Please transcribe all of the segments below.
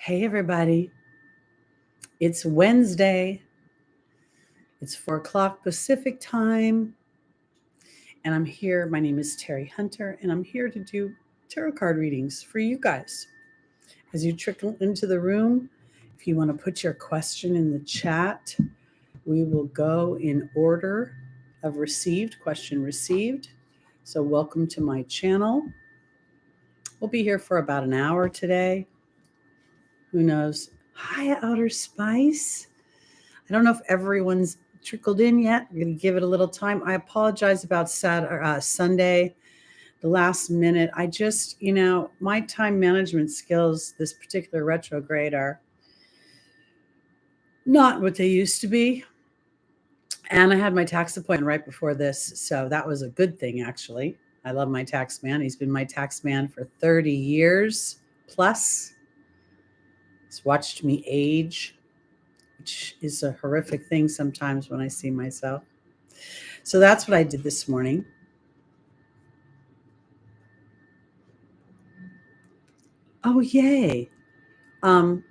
Hey, everybody. It's Wednesday. It's 4 o'clock Pacific time. And I'm here. My name is Teri Hunter, and I'm here to do tarot card readings for you guys. As you trickle into the room, if you want to put your question in the chat, we will go in order of received, question received. So, welcome to my channel. We'll be here for about an hour today. Who knows? Hi, Outer Spice. I don't know if everyone's trickled in yet. I'm going to give it a little time. I apologize about Sunday, the last minute. I just, my time management skills this particular retrograde are not what they used to be. And I had my tax appointment right before this. So that was a good thing, actually. I love my tax man. He's been my tax man for 30 years plus. He's watched me age, which is a horrific thing sometimes when I see myself. So that's what I did this morning. Oh, yay. What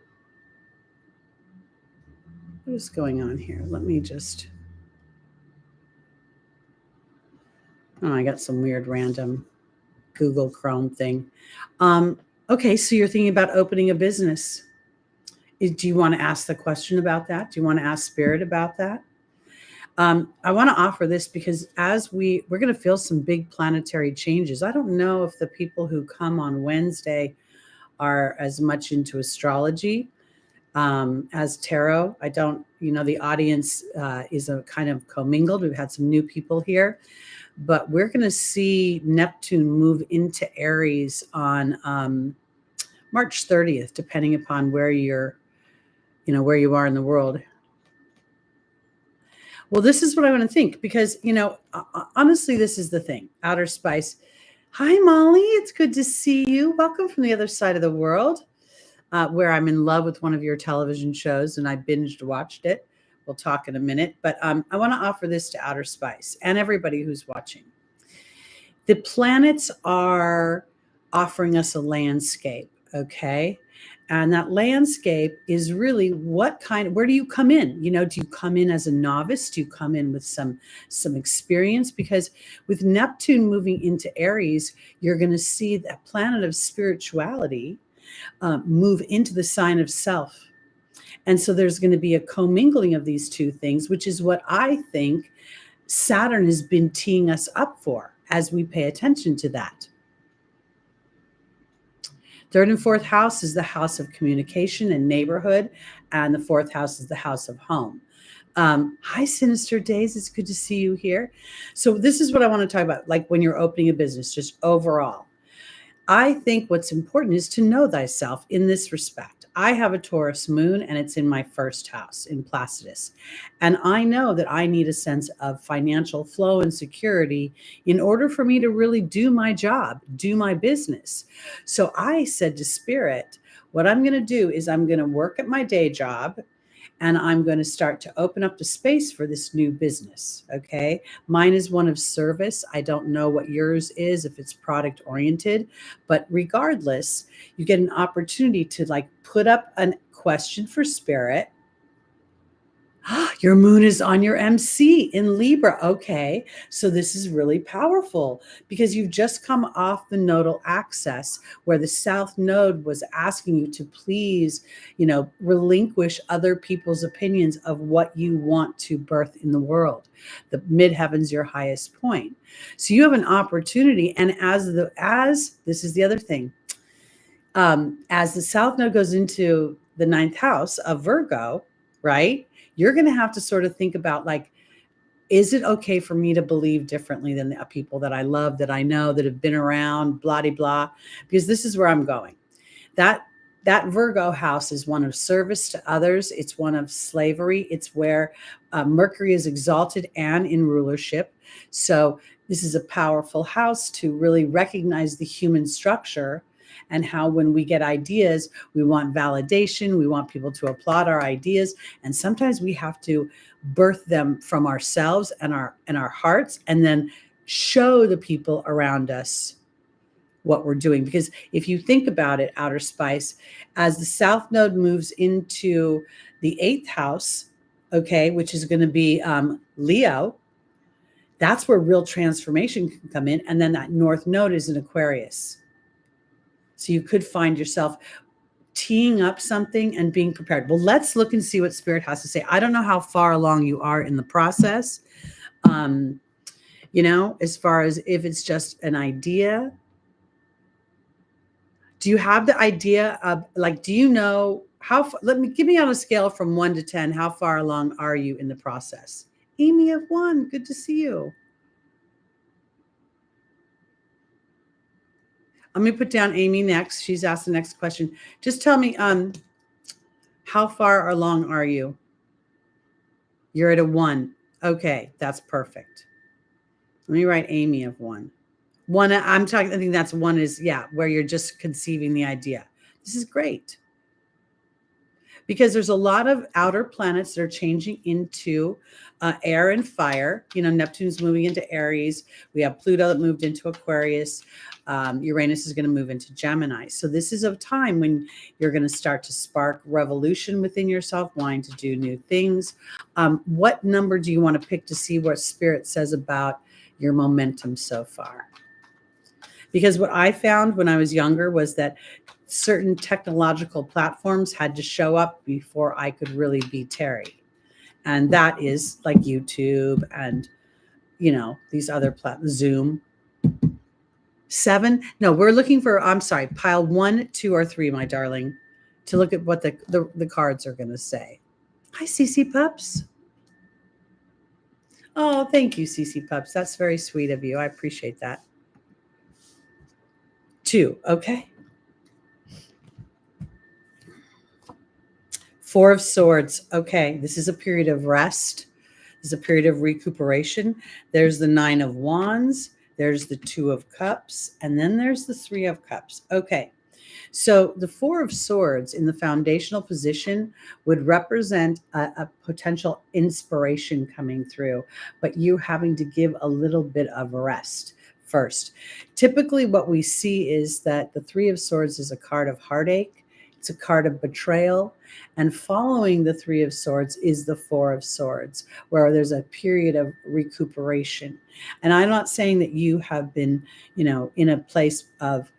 is going on here? Let me just... Oh, I got some weird random Google Chrome thing. Okay, so you're thinking about opening a business. Do you want to ask the question about that? Do you want to ask Spirit about that? I want to offer this because as we're going to feel some big planetary changes. I don't know if the people who come on Wednesday are as much into astrology as tarot. I don't, the audience is a kind of commingled. We've had some new people here, but we're going to see Neptune move into Aries on March 30th, depending upon where you're, where you are in the world. Well, this is what I want to think because, honestly, this is the thing. Outer Spice. Hi, Molly. It's good to see you. Welcome from the other side of the world, where I'm in love with one of your television shows and I binged watched it. We'll talk in a minute. But I want to offer this to Outer Spice and everybody who's watching. The planets are offering us a landscape, okay? And that landscape is really where do you come in? Do you come in as a novice? Do you come in with some experience? Because with Neptune moving into Aries, you're going to see that planet of spirituality move into the sign of self. And so there's going to be a commingling of these two things, which is what I think Saturn has been teeing us up for as we pay attention to that. Third and fourth house is the house of communication and neighborhood, and the fourth house is the house of home. Hi, Sinister Days. It's good to see you here. So this is what I want to talk about, like when you're opening a business, just overall. I think what's important is to know thyself in this respect. I have a Taurus moon and it's in my first house in Placidus. And I know that I need a sense of financial flow and security in order for me to really do my job, do my business. So I said to Spirit, what I'm going to do is I'm going to work at my day job and I'm going to start to open up the space for this new business, okay? Mine is one of service. I don't know what yours is, if it's product oriented, but regardless, you get an opportunity to put up a question for Spirit. Your moon is on your MC in Libra. Okay, so this is really powerful because you've just come off the nodal axis where the South Node was asking you to please, relinquish other people's opinions of what you want to birth in the world. The midheaven's your highest point. So you have an opportunity, and as this is the other thing, as the South Node goes into the 9th house of Virgo, right? You're going to have to sort of think about is it okay for me to believe differently than the people that I love, that I know, that have been around, blah, blah, blah, because this is where I'm going. That Virgo house is one of service to others. It's one of slavery. It's where Mercury is exalted and in rulership. So this is a powerful house to really recognize the human structure and how when we get ideas, we want validation, we want people to applaud our ideas, and sometimes we have to birth them from ourselves and our hearts, and then show the people around us what we're doing. Because if you think about it, outer spice, as the south node moves into the 8th house, okay, which is going to be Leo, that's where real transformation can come in. And then that north node is in Aquarius. So you could find yourself teeing up something and being prepared. Well, let's look and see what Spirit has to say. I don't know how far along you are in the process. As far as if it's just an idea. Do you have the idea of, like, do you know how, give me on a scale from 1 to 10, how far along are you in the process? Amy of 1, good to see you. Let me put down Amy next. She's asked the next question. Just tell me, how far along are you? You're at a 1. Okay, that's perfect. Let me write Amy of 1. I think that's 1 is, where you're just conceiving the idea. This is great. Because there's a lot of outer planets that are changing into air and fire. Neptune's moving into Aries. We have Pluto that moved into Aquarius. Uranus is going to move into Gemini. So this is a time when you're going to start to spark revolution within yourself, wanting to do new things. What number do you want to pick to see what Spirit says about your momentum so far? Because what I found when I was younger was that certain technological platforms had to show up before I could really be Teri. And that is like YouTube and, these other platforms, Zoom. 7? No, we're looking for, I'm sorry, pile 1, 2, or 3, my darling, to look at what the cards are going to say. Hi, Cece Pups. Oh, thank you, Cece Pups. That's very sweet of you. I appreciate that. 2, okay. 4 of Swords. Okay, this is a period of rest. This is a period of recuperation. There's the 9 of Wands. There's the 2 of Cups. And then there's the 3 of Cups. Okay, so the 4 of Swords in the foundational position would represent a potential inspiration coming through, but you having to give a little bit of rest first. Typically, what we see is that the 3 of Swords is a card of heartache. It's a card of betrayal. And following the 3 of Swords is the 4 of Swords, where there's a period of recuperation. And I'm not saying that you have been, in a place of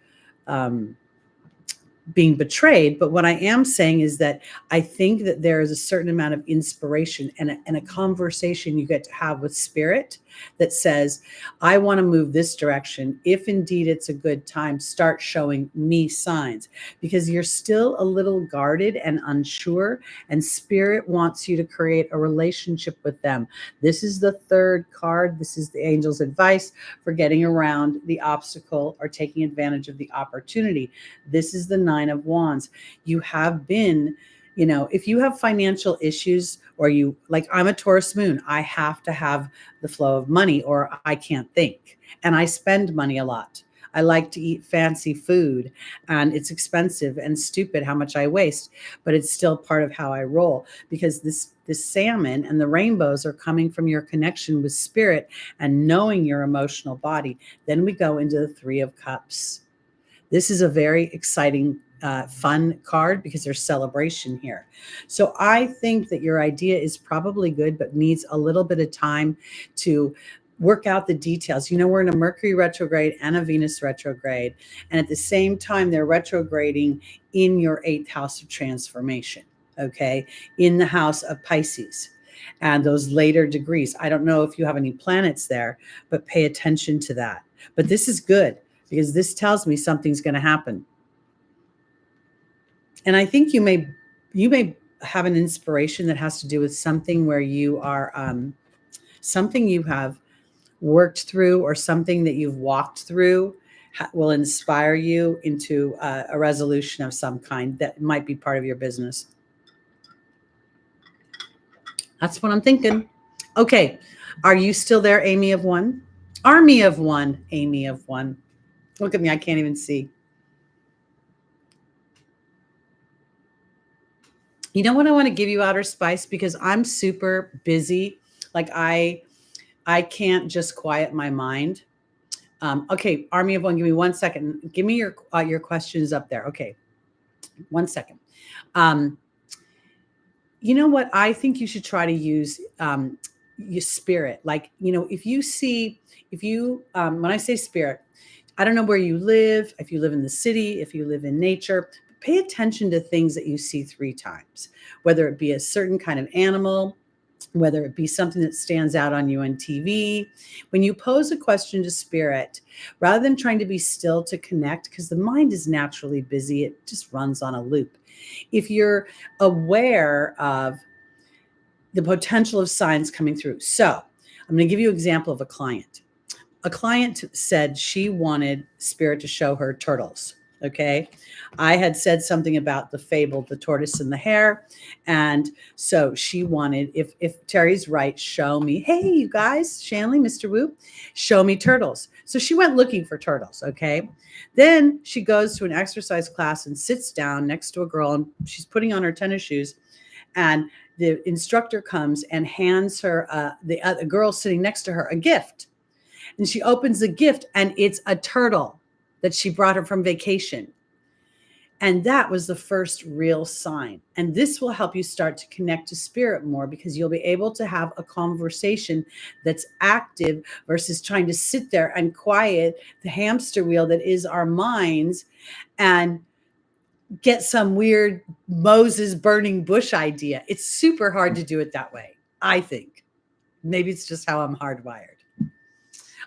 being betrayed. But what I am saying is that I think that there is a certain amount of inspiration and a conversation you get to have with Spirit that says, I want to move this direction. If indeed it's a good time, start showing me signs, because you're still a little guarded and unsure, and Spirit wants you to create a relationship with them. This is the 3rd card. This is the angel's advice for getting around the obstacle or taking advantage of the opportunity. This is the 9 of Wands. You have been, if you have financial issues, or I'm a Taurus moon, I have to have the flow of money or I can't think. And I spend money a lot. I like to eat fancy food, and it's expensive and stupid how much I waste, but it's still part of how I roll, because this salmon and the rainbows are coming from your connection with Spirit and knowing your emotional body. Then we go into the 3 of Cups. This is a very exciting, fun card because there's celebration here. So I think that your idea is probably good, but needs a little bit of time to work out the details. We're in a Mercury retrograde and a Venus retrograde. And at the same time, they're retrograding in your 8th house of transformation, okay? In the house of Pisces and those later degrees. I don't know if you have any planets there, but pay attention to that. But this is good, because this tells me something's going to happen. And I think you may have an inspiration that has to do with something where you are, something you have worked through, or something that you've walked through will inspire you into a resolution of some kind that might be part of your business. That's what I'm thinking. Okay. Are you still there, Amy of 1? Army of 1, Amy of 1. Look at me. I can't even see. You know what? I want to give you outer spice because I'm super busy. Like I can't just quiet my mind. Okay, Army of One, give me 1 second. Give me your questions up there. Okay, 1 second. Um, you know what? I think you should try to use your spirit. Like, if you, when I say spirit, I don't know where you live, if you live in the city, if you live in nature, pay attention to things that you see 3 times, whether it be a certain kind of animal, whether it be something that stands out on you on TV. When you pose a question to spirit, rather than trying to be still to connect, because the mind is naturally busy, it just runs on a loop. If you're aware of the potential of signs coming through. So I'm going to give you an example of a client. A client said she wanted spirit to show her turtles. Okay. I had said something about the fable, the tortoise and the hare. And so she wanted, if Teri's right, show me, hey, you guys, Shanley, Mr. Wu, show me turtles. So she went looking for turtles. Okay. Then she goes to an exercise class and sits down next to a girl, and she's putting on her tennis shoes. And the instructor comes and hands her, the girl sitting next to her, a gift. And she opens the gift, and it's a turtle that she brought her from vacation. And that was the first real sign. And this will help you start to connect to spirit more, because you'll be able to have a conversation that's active versus trying to sit there and quiet the hamster wheel that is our minds and get some weird Moses burning bush idea. It's super hard to do it that way, I think. Maybe it's just how I'm hardwired.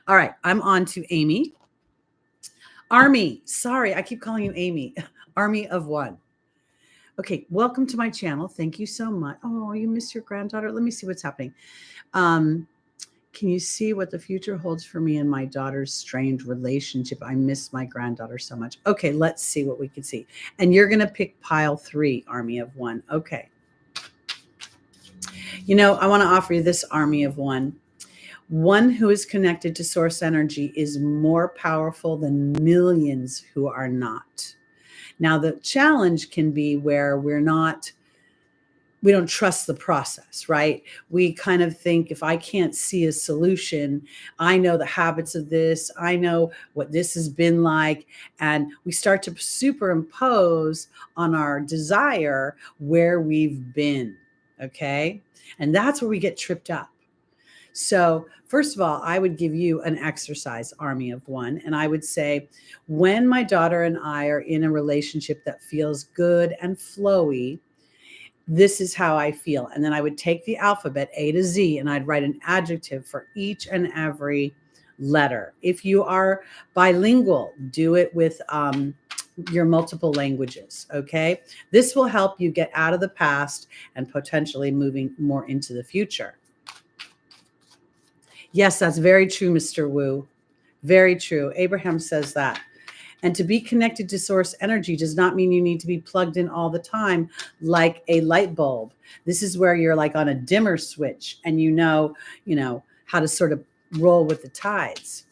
All right, I'm on to Amy. Army, sorry, I keep calling you Amy. Army of One. Okay, welcome to my channel. Thank you so much. Oh, you missed your granddaughter. Let me see what's happening. Can you see what the future holds for me and my daughter's strained relationship? I miss my granddaughter so much. Okay, let's see what we can see. And you're going to pick pile 3, Army of One. Okay. I want to offer you this, Army of One. One who is connected to source energy is more powerful than millions who are not. Now, the challenge can be where we don't trust the process, right? We kind of think, if I can't see a solution, I know the habits of this, I know what this has been like. And we start to superimpose on our desire where we've been. Okay. And that's where we get tripped up. So, first of all, I would give you an exercise, Army of One. And I would say, when my daughter and I are in a relationship that feels good and flowy, this is how I feel. And then I would take the alphabet A to Z and I'd write an adjective for each and every letter. If you are bilingual, do it with your multiple languages. Okay. This will help you get out of the past and potentially moving more into the future. Yes, that's very true, Mr. Wu. Very true. Abraham says that. And to be connected to source energy does not mean you need to be plugged in all the time like a light bulb. This is where you're like on a dimmer switch and you know how to sort of roll with the tides.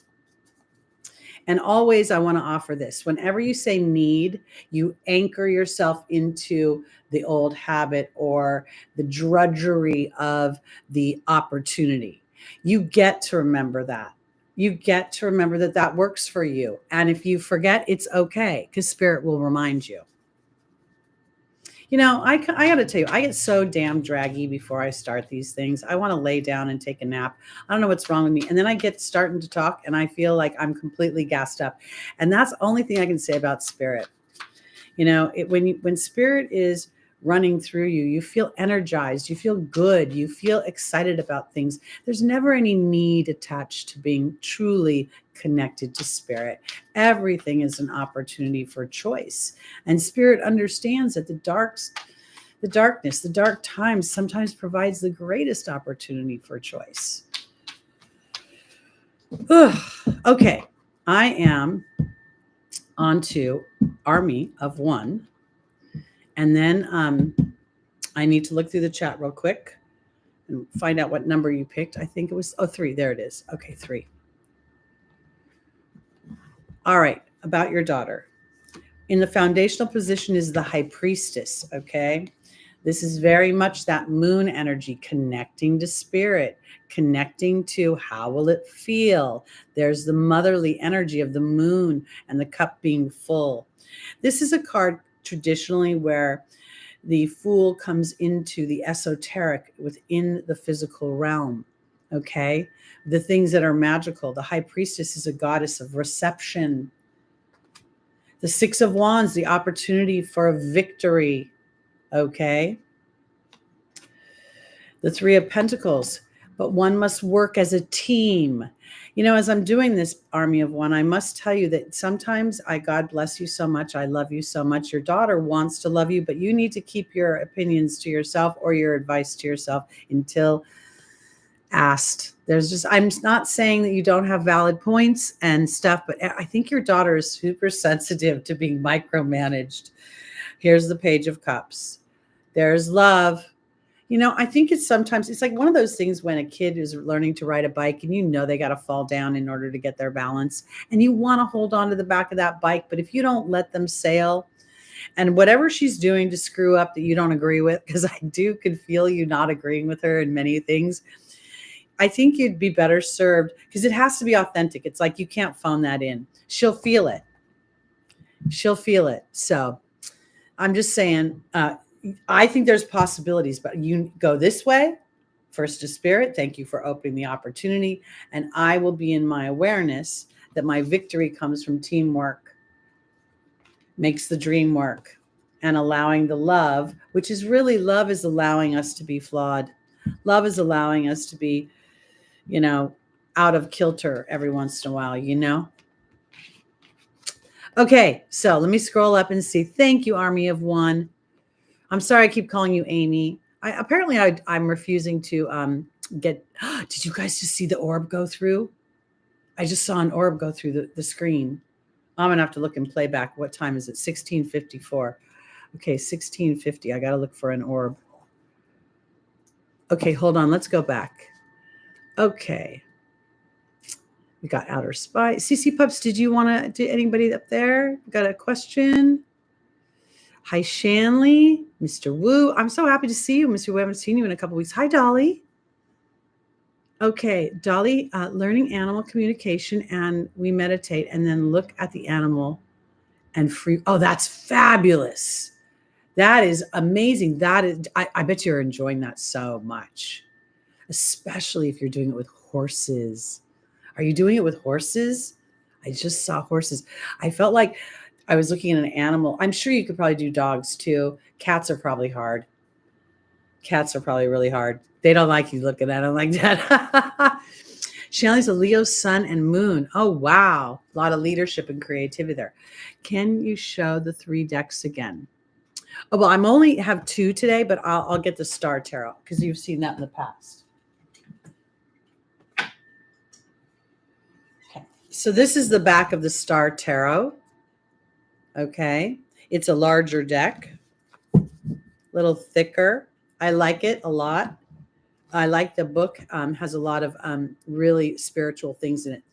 And always, I want to offer this. Whenever you say need, you anchor yourself into the old habit or the drudgery of the opportunity. You get to remember that. You get to remember that that works for you. And if you forget, it's okay, because spirit will remind you. I got to tell you, I get so damn draggy before I start these things. I want to lay down and take a nap. I don't know what's wrong with me. And then I get starting to talk and I feel like I'm completely gassed up. And that's the only thing I can say about spirit. When spirit is running through you, you feel energized, you feel good, you feel excited about things. There's never any need attached to being truly connected to spirit. Everything is an opportunity for choice. And spirit understands that the darkness, the dark times sometimes provides the greatest opportunity for choice. Okay, I am onto Army of One. And then I need to look through the chat real quick and find out what number you picked. I think it was 3. There it is. Okay, 3. All right, about your daughter. In the foundational position is the High Priestess, okay? This is very much that moon energy, connecting to spirit, connecting to how will it feel. There's the motherly energy of the moon and the cup being full. This is a card traditionally where the Fool comes into the esoteric within the physical realm. Okay. The things that are magical. The High Priestess is a goddess of reception. The Six of Wands, the opportunity for a victory. Okay. The Three of Pentacles, but one must work as a team. You know, as I'm doing this Army of One, I must tell you that sometimes God bless you so much. I love you so much. Your daughter wants to love you, but you need to keep your opinions to yourself or your advice to yourself until asked. I'm not saying that you don't have valid points and stuff, but I think your daughter is super sensitive to being micromanaged. Here's the Page of Cups. There's love. You know, I think it's like one of those things when a kid is learning to ride a bike and you know they got to fall down in order to get their balance and you want to hold on to the back of that bike. But if you don't let them sail and whatever she's doing to screw up that you don't agree with, because I could feel you not agreeing with her in many things, I think you'd be better served because it has to be authentic. It's like you can't phone that in. She'll feel it. So I'm just saying, I think there's possibilities, but you go this way. First to spirit, thank you for opening the opportunity. And I will be in my awareness that my victory comes from teamwork, makes the dream work, and allowing the love, which is really love is allowing us to be flawed. Love is allowing us to be, out of kilter every once in a while. Okay, so let me scroll up and see. Thank you, Army of One. I'm sorry I keep calling you Amy. I'm refusing to get. Did you guys just see the orb go through? I just saw an orb go through the screen. I'm gonna have to look and play back. What time is it? 16:54. Okay, 16:50. I gotta look for an orb. Okay, hold on. Let's go back. Okay. We got Outer Spy. CC Pups, did you want to? Anybody up there got a question? Hi, Shanley, Mr. Wu. I'm so happy to see you, Mr. Wu. I haven't seen you in a couple weeks. Hi, Dolly. Okay, Dolly, learning animal communication, and we meditate and then look at the animal and free. Oh, that's fabulous. That is amazing. I bet you're enjoying that so much, especially if you're doing it with horses. Are you doing it with horses? I just saw horses. I felt like I was looking at an animal. I'm sure you could probably do dogs too. Cats are probably hard. Cats are probably really hard. They don't like you looking at them like that. Shelly's a Leo sun and moon. Oh, wow. A lot of leadership and creativity there. Can you show the 3 decks again? Oh, well, I'm only have 2 today, but I'll get the Star Tarot because you've seen that in the past. Okay. So this is the back of the Star Tarot. Okay. It's a larger deck, a little thicker. I like it a lot. I like the book. Has a lot of really spiritual things in it.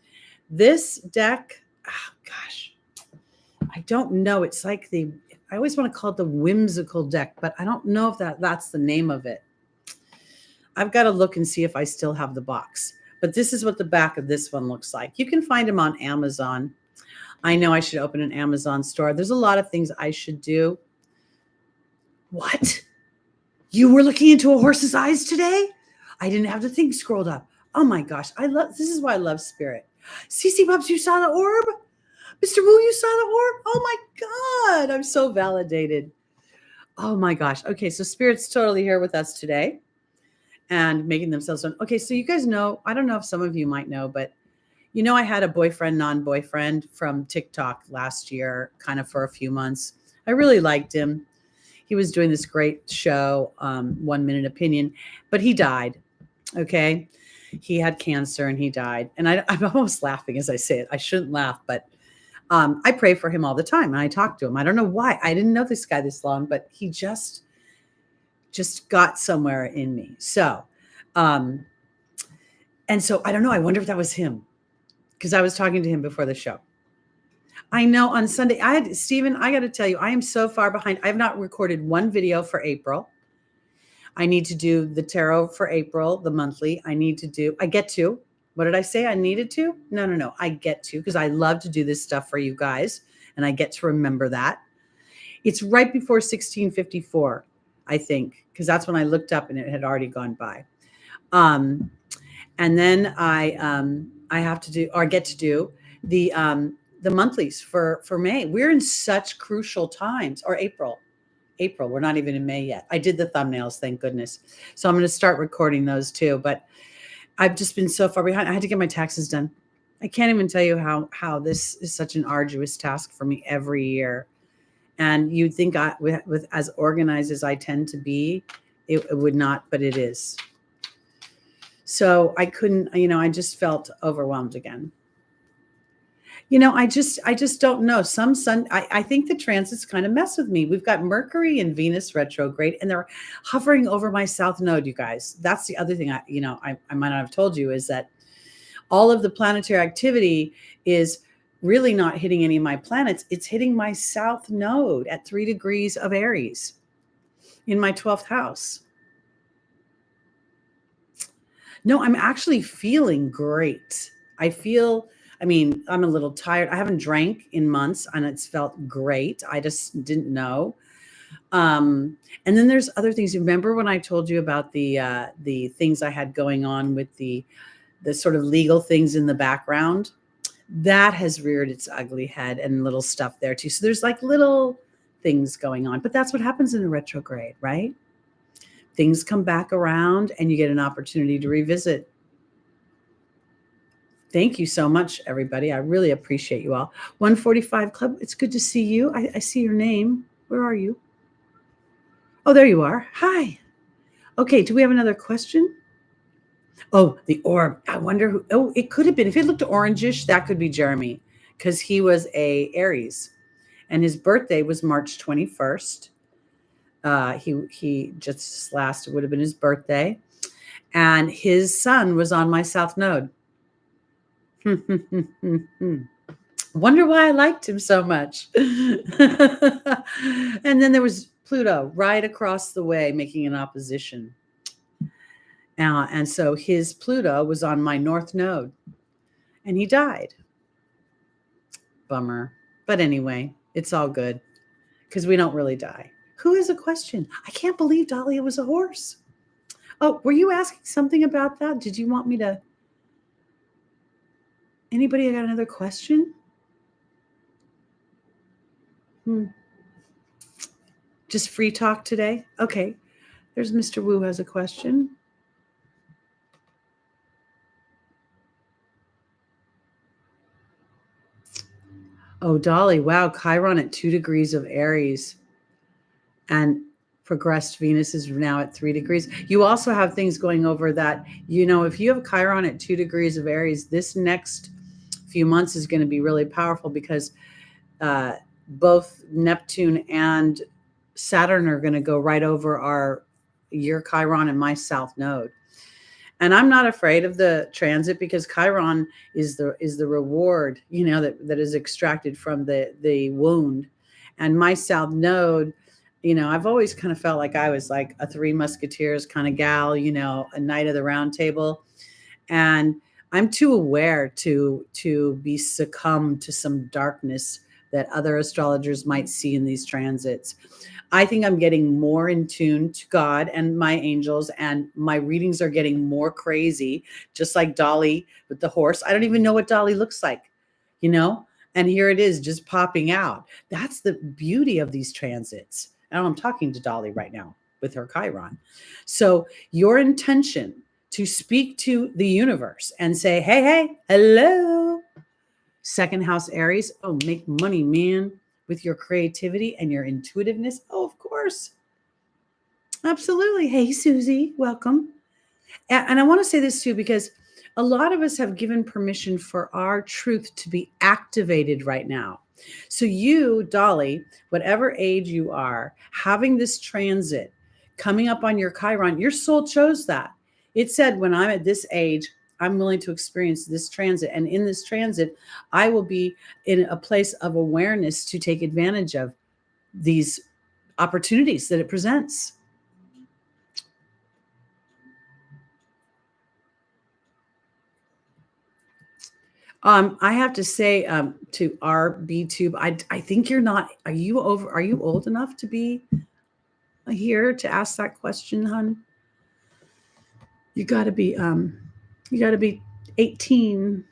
This deck, oh gosh, I don't know. It's like I always want to call it the whimsical deck, but I don't know if that's the name of it. I've got to look and see if I still have the box. But this is what the back of this one looks like. You can find them on Amazon. I know I should open an Amazon store. There's a lot of things I should do. What? You were looking into a horse's eyes today? I didn't have the thing scrolled up. Oh my gosh. This is why I love spirit. CC Pups, you saw the orb? Mr. Wu, you saw the orb? Oh my God. I'm so validated. Oh my gosh. Okay. So spirit's totally here with us today and making themselves known. Okay. So you guys know, I don't know if some of you might know, but I had a boyfriend, non-boyfriend from TikTok last year, kind of for a few months. I really liked him. He was doing this great show, 1 Minute Opinion, but he died. Okay. He had cancer and he died. And I'm almost laughing as I say it. I shouldn't laugh, but I pray for him all the time. And I talk to him. I don't know why. I didn't know this guy this long, but he just got somewhere in me. So, and so I don't know. I wonder if that was him because I was talking to him before the show. I know on Sunday, Stephen, I got to tell you, I am so far behind. I have not recorded one video for April. I need to do the tarot for April, the monthly. I get to. What did I say? I needed to? No. I get to, because I love to do this stuff for you guys. And I get to remember that. It's right before 1654, I think, because that's when I looked up and it had already gone by. And then I have to do, or get to do the monthlies for May. We're in such crucial times, or April. We're not even in May yet. I did the thumbnails, thank goodness. So I'm going to start recording those too. But I've just been so far behind. I had to get my taxes done. I can't even tell you how this is such an arduous task for me every year. And you'd think with as organized as I tend to be, it would not, but it is. So I couldn't, I just felt overwhelmed again. I just don't know. I think the transits kind of mess with me. We've got Mercury and Venus retrograde, and they're hovering over my south node, you guys. That's the other thing I might not have told you, is that all of the planetary activity is really not hitting any of my planets. It's hitting my south node at 3 degrees of Aries in my 12th house. No, I'm actually feeling great. I'm a little tired. I haven't drank in months and it's felt great. I just didn't know. And then there's other things. Remember when I told you about the things I had going on with the sort of legal things in the background? That has reared its ugly head, and little stuff there too. So there's like little things going on, but that's what happens in a retrograde, right? Things come back around and you get an opportunity to revisit. Thank you so much, everybody. I really appreciate you all. 145 Club, it's good to see you. I see your name. Where are you? Oh, there you are. Hi. Okay, do we have another question? Oh, the orb. I wonder who. Oh, it could have been. If it looked orangish, that could be Jeremy, because he was a Aries, and his birthday was March 21st. He just last, it would have been his birthday, and his sun was on my south node. Wonder why I liked him so much. And then there was Pluto right across the way making an opposition. And so his Pluto was on my north node, and he died. Bummer. But anyway, it's all good, because we don't really die. Who has a question? I can't believe Dahlia was a horse. Oh, were you asking something about that? Did you want me to? Anybody got another question? Just free talk today? Okay. There's Mr. Wu has a question. Oh, Dolly. Wow. Chiron at 2 degrees of Aries. And progressed Venus is now at 3 degrees. You also have things going over that, if you have Chiron at 2 degrees of Aries, this next few months is going to be really powerful, because both Neptune and Saturn are going to go right over your Chiron and my south node. And I'm not afraid of the transit, because Chiron is the reward, that is extracted from the wound. And my south node, I've always kind of felt like I was like a Three Musketeers kind of gal, a knight of the round table. And I'm too aware to be succumbed to some darkness that other astrologers might see in these transits. I think I'm getting more in tune to God and my angels, and my readings are getting more crazy, just like Dolly with the horse. I don't even know what Dolly looks like, and here it is just popping out. That's the beauty of these transits. And I'm talking to Dolly right now with her Chiron. So your intention to speak to the universe and say, hey, hello, second house Aries. Oh, make money, man, with your creativity and your intuitiveness. Oh, of course. Absolutely. Hey, Susie, welcome. And I want to say this too, because a lot of us have given permission for our truth to be activated right now. So you, Dolly, whatever age you are, having this transit coming up on your Chiron, your soul chose that. It said, when I'm at this age, I'm willing to experience this transit. And in this transit, I will be in a place of awareness to take advantage of these opportunities that it presents. I have to say to our B tube, I think you're not. Are you old enough to be here to ask that question, hun? You got to be you got to be 18.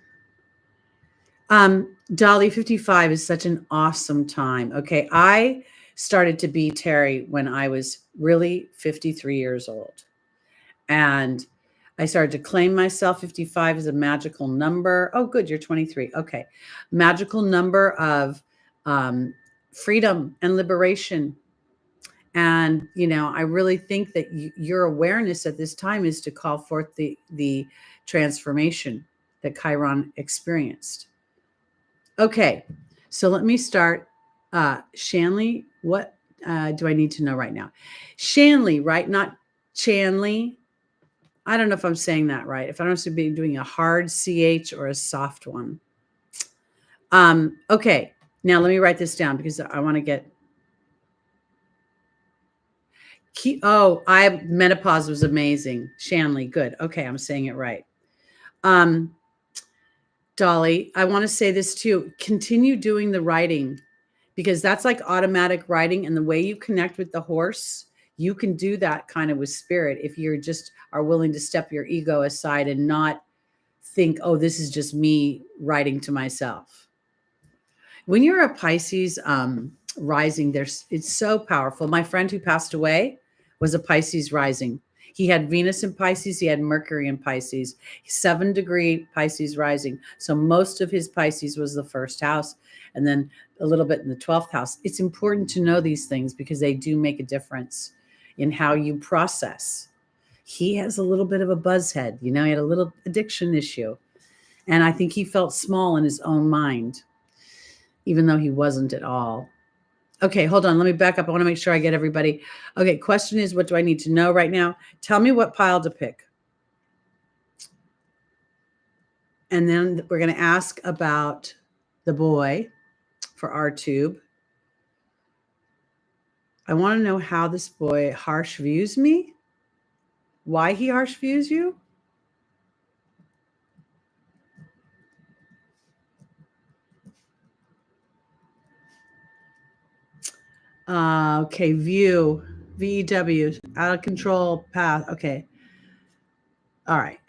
Dolly 55 is such an awesome time. Okay, I started to be Teri when I was really 53 years old. And I started to claim myself. 55 as a magical number. Oh, good, you're 23. Okay. Magical number of freedom and liberation. And, you know, I really think that your awareness at this time is to call forth the transformation that Chiron experienced. Okay. So let me start. Shanley, what do I need to know right now? Shanley, right? Not Chanley. I don't know if I'm saying that right. If I don't should be doing a hard CH or a soft one. Okay. Now let me write this down because I want to get. Menopause was amazing. Shanley, good. Okay, I'm saying it right. Dolly, I want to say this too. Continue doing the writing because that's like automatic writing, and the way you connect with the horse, you can do that kind of with spirit if you're just are willing to step your ego aside and not think, oh, this is just me writing to myself. When you're a Pisces rising, it's so powerful. My friend who passed away was a Pisces rising. He had Venus in Pisces, he had Mercury in Pisces, 7-degree Pisces rising. So most of his Pisces was the first house, and then a little bit in the 12th house. It's important to know these things because they do make a difference in how you process. He has a little bit of a buzz head, you know, he had a little addiction issue. And I think he felt small in his own mind, even though he wasn't at all. Okay, hold on. Let me back up. I want to make sure I get everybody. Okay, question is, what do I need to know right now? Tell me what pile to pick. And then we're going to ask about the boy for our tube. I want to know how this boy harsh views me. Why he harsh views you. Okay, view, VW, out of control path. Okay. All right.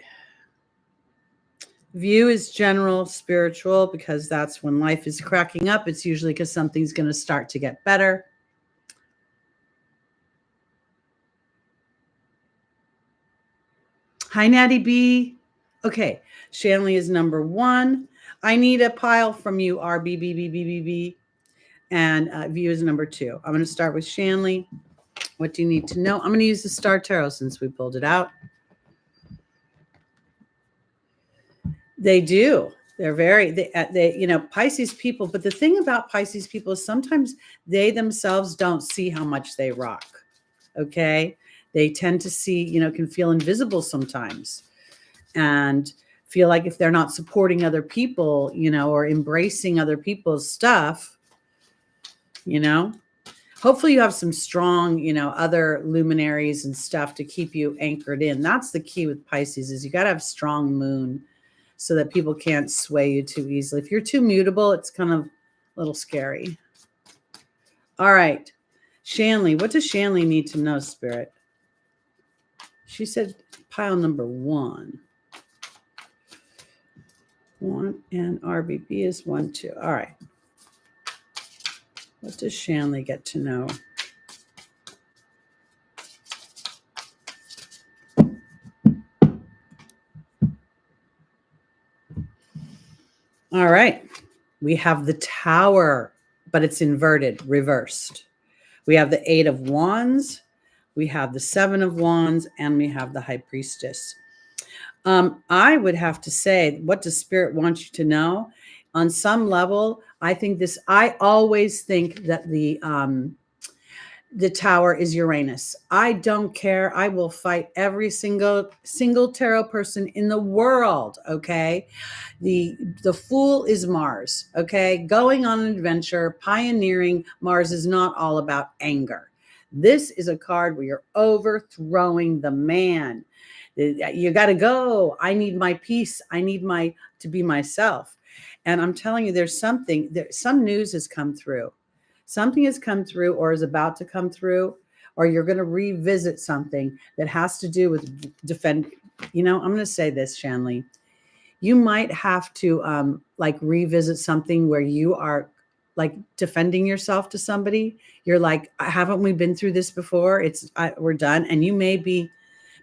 View is general spiritual because that's when life is cracking up. It's usually because something's going to start to get better. Hi, Natty B. Okay, Shanley is number 1. I need a pile from you, RBBBBBB. And View is number 2. I'm going to start with Shanley. What do you need to know? I'm going to use the Star Tarot since we pulled it out. They do. They're they you know, Pisces people. But the thing about Pisces people is sometimes they themselves don't see how much they rock. Okay. They tend to see, you know, can feel invisible sometimes and feel like if they're not supporting other people, you know, or embracing other people's stuff, you know, hopefully you have some strong, you know, other luminaries and stuff to keep you anchored in. That's the key with Pisces is you got to have strong moon so that people can't sway you too easily. If you're too mutable, it's kind of a little scary. All right. Shanley, what does Shanley need to know, Spirit? She said pile number 1. 1 and RBB is 1, 2. All right. What does Shanley get to know? All right. We have the Tower, but it's inverted, reversed. We have the 8 of Wands. We have the 7 of Wands, and we have the High Priestess. I would have to say, what does Spirit want you to know? On some level, I always think that the Tower is Uranus. I don't care. I will fight every single tarot person in the world. Okay. The Fool is Mars. Okay. Going on an adventure, pioneering. Mars is not all about anger. This is a card where you're overthrowing the man. You got to go. I need my peace. I need to be myself. And I'm telling you, there's some news has come through. Something has come through or is about to come through, or you're going to revisit something that has to do with defend. I'm going to say this, Shanley. You might have to like revisit something where you are like defending yourself to somebody. You're like, haven't we been through this before? We're done. And you may be,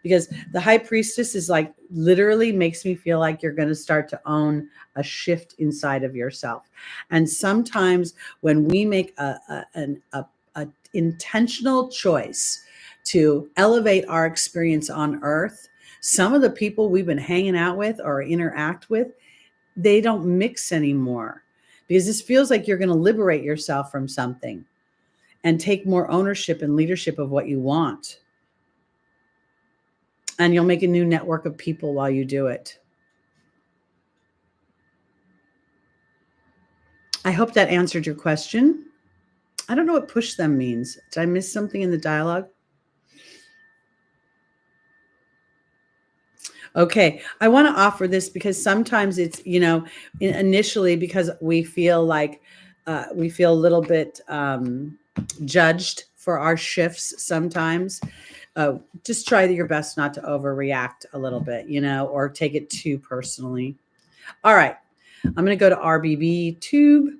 because the high priestess is like literally makes me feel like you're going to start to own a shift inside of yourself. And sometimes when we make an intentional choice to elevate our experience on earth, some of the people we've been hanging out with or interact with, they don't mix anymore, because this feels like you're going to liberate yourself from something and take more ownership and leadership of what you want. And you'll make a new network of people while you do it. I hope that answered your question. I don't know what push them means. Did I miss something in the dialogue? Okay, I want to offer this because sometimes it's, initially because we feel like we feel a little bit judged for our shifts sometimes. Just try your best not to overreact a little bit, or take it too personally. All right, I'm going to go to RBB Tube,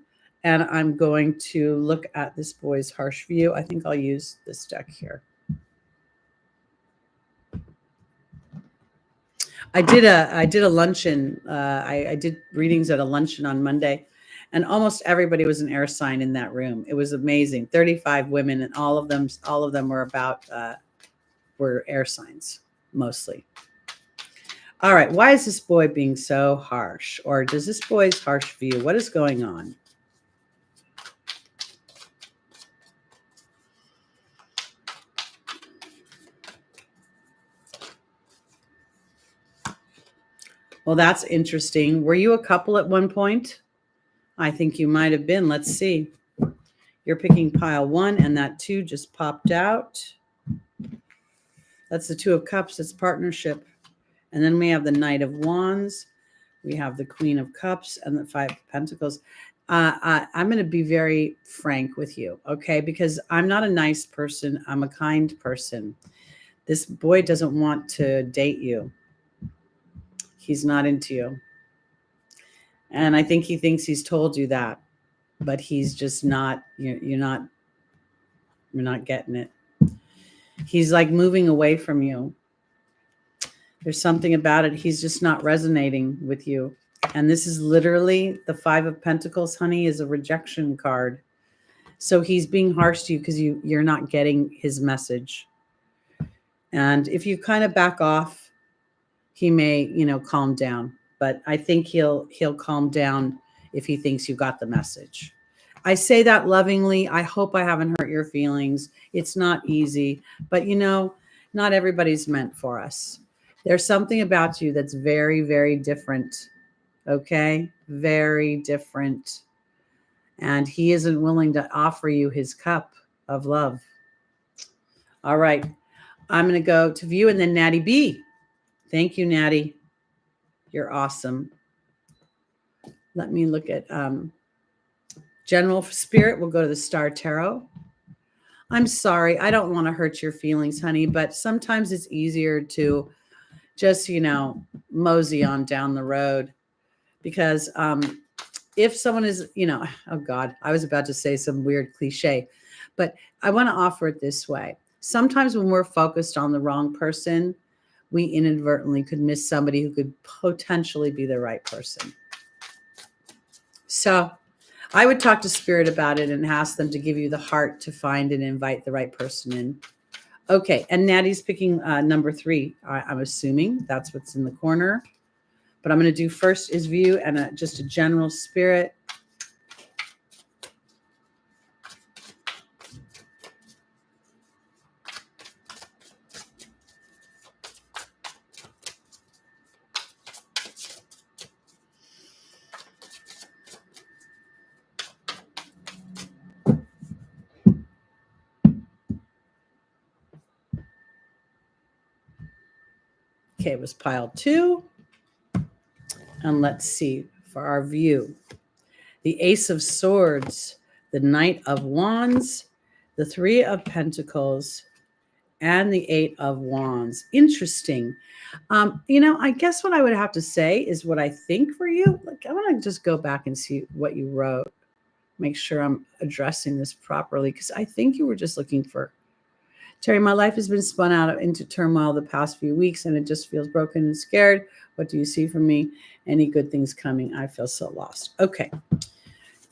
and I'm going to look at this boy's harsh view. I think I'll use this deck here. I did a luncheon. I did readings at a luncheon on Monday, and almost everybody was an air sign in that room. It was amazing. 35 women, and all of them were air signs mostly. All right, why is this boy being so harsh? Or does this boy's harsh view, what is going on? Well, that's interesting. Were you a couple at one point? I think you might have been. Let's see. You're picking pile 1, and that 2 just popped out. That's the 2 of Cups. That's partnership. And then we have the Knight of Wands. We have the Queen of Cups and the 5 of Pentacles. I'm going to be very frank with you, okay? Because I'm not a nice person. I'm a kind person. This boy doesn't want to date you. He's not into you. And I think he thinks he's told you that, but he's just not, you're not getting it. He's like moving away from you. There's something about it. He's just not resonating with you. And this is literally the 5 of Pentacles, honey, is a rejection card. So he's being harsh to you because you're not getting his message. And if you kind of back off, he may, calm down. But I think he'll calm down if he thinks you got the message. I say that lovingly. I hope I haven't hurt your feelings. It's not easy, but not everybody's meant for us. There's something about you that's very, very different. Okay? Very different. And he isn't willing to offer you his cup of love. All right. I'm going to go to View and then Natty B. Thank you, Natty. You're awesome. Let me look at General Spirit. We'll go to the Star Tarot. I'm sorry. I don't want to hurt your feelings, honey, but sometimes it's easier to just, mosey on down the road, because if someone is, oh God, I was about to say some weird cliche, but I want to offer it this way. Sometimes when we're focused on the wrong person, we inadvertently could miss somebody who could potentially be the right person. So I would talk to Spirit about it and ask them to give you the heart to find and invite the right person in. Okay, and Natty's picking number 3. I'm assuming that's what's in the corner. But I'm going to do first is View and just a general spirit. Okay, it was pile 2. And let's see. for our view. The Ace of Swords, the Knight of Wands, the Three of Pentacles, and the Eight of Wands. Interesting. I guess what I would have to say is what I think for you. Like, I want to just go back and see what you wrote. Make sure I'm addressing this properly, because I think you were just looking for, Teri, my life has been spun out into turmoil the past few weeks, and it just feels broken and scared. What do you see from me? Any good things coming? I feel so lost. Okay.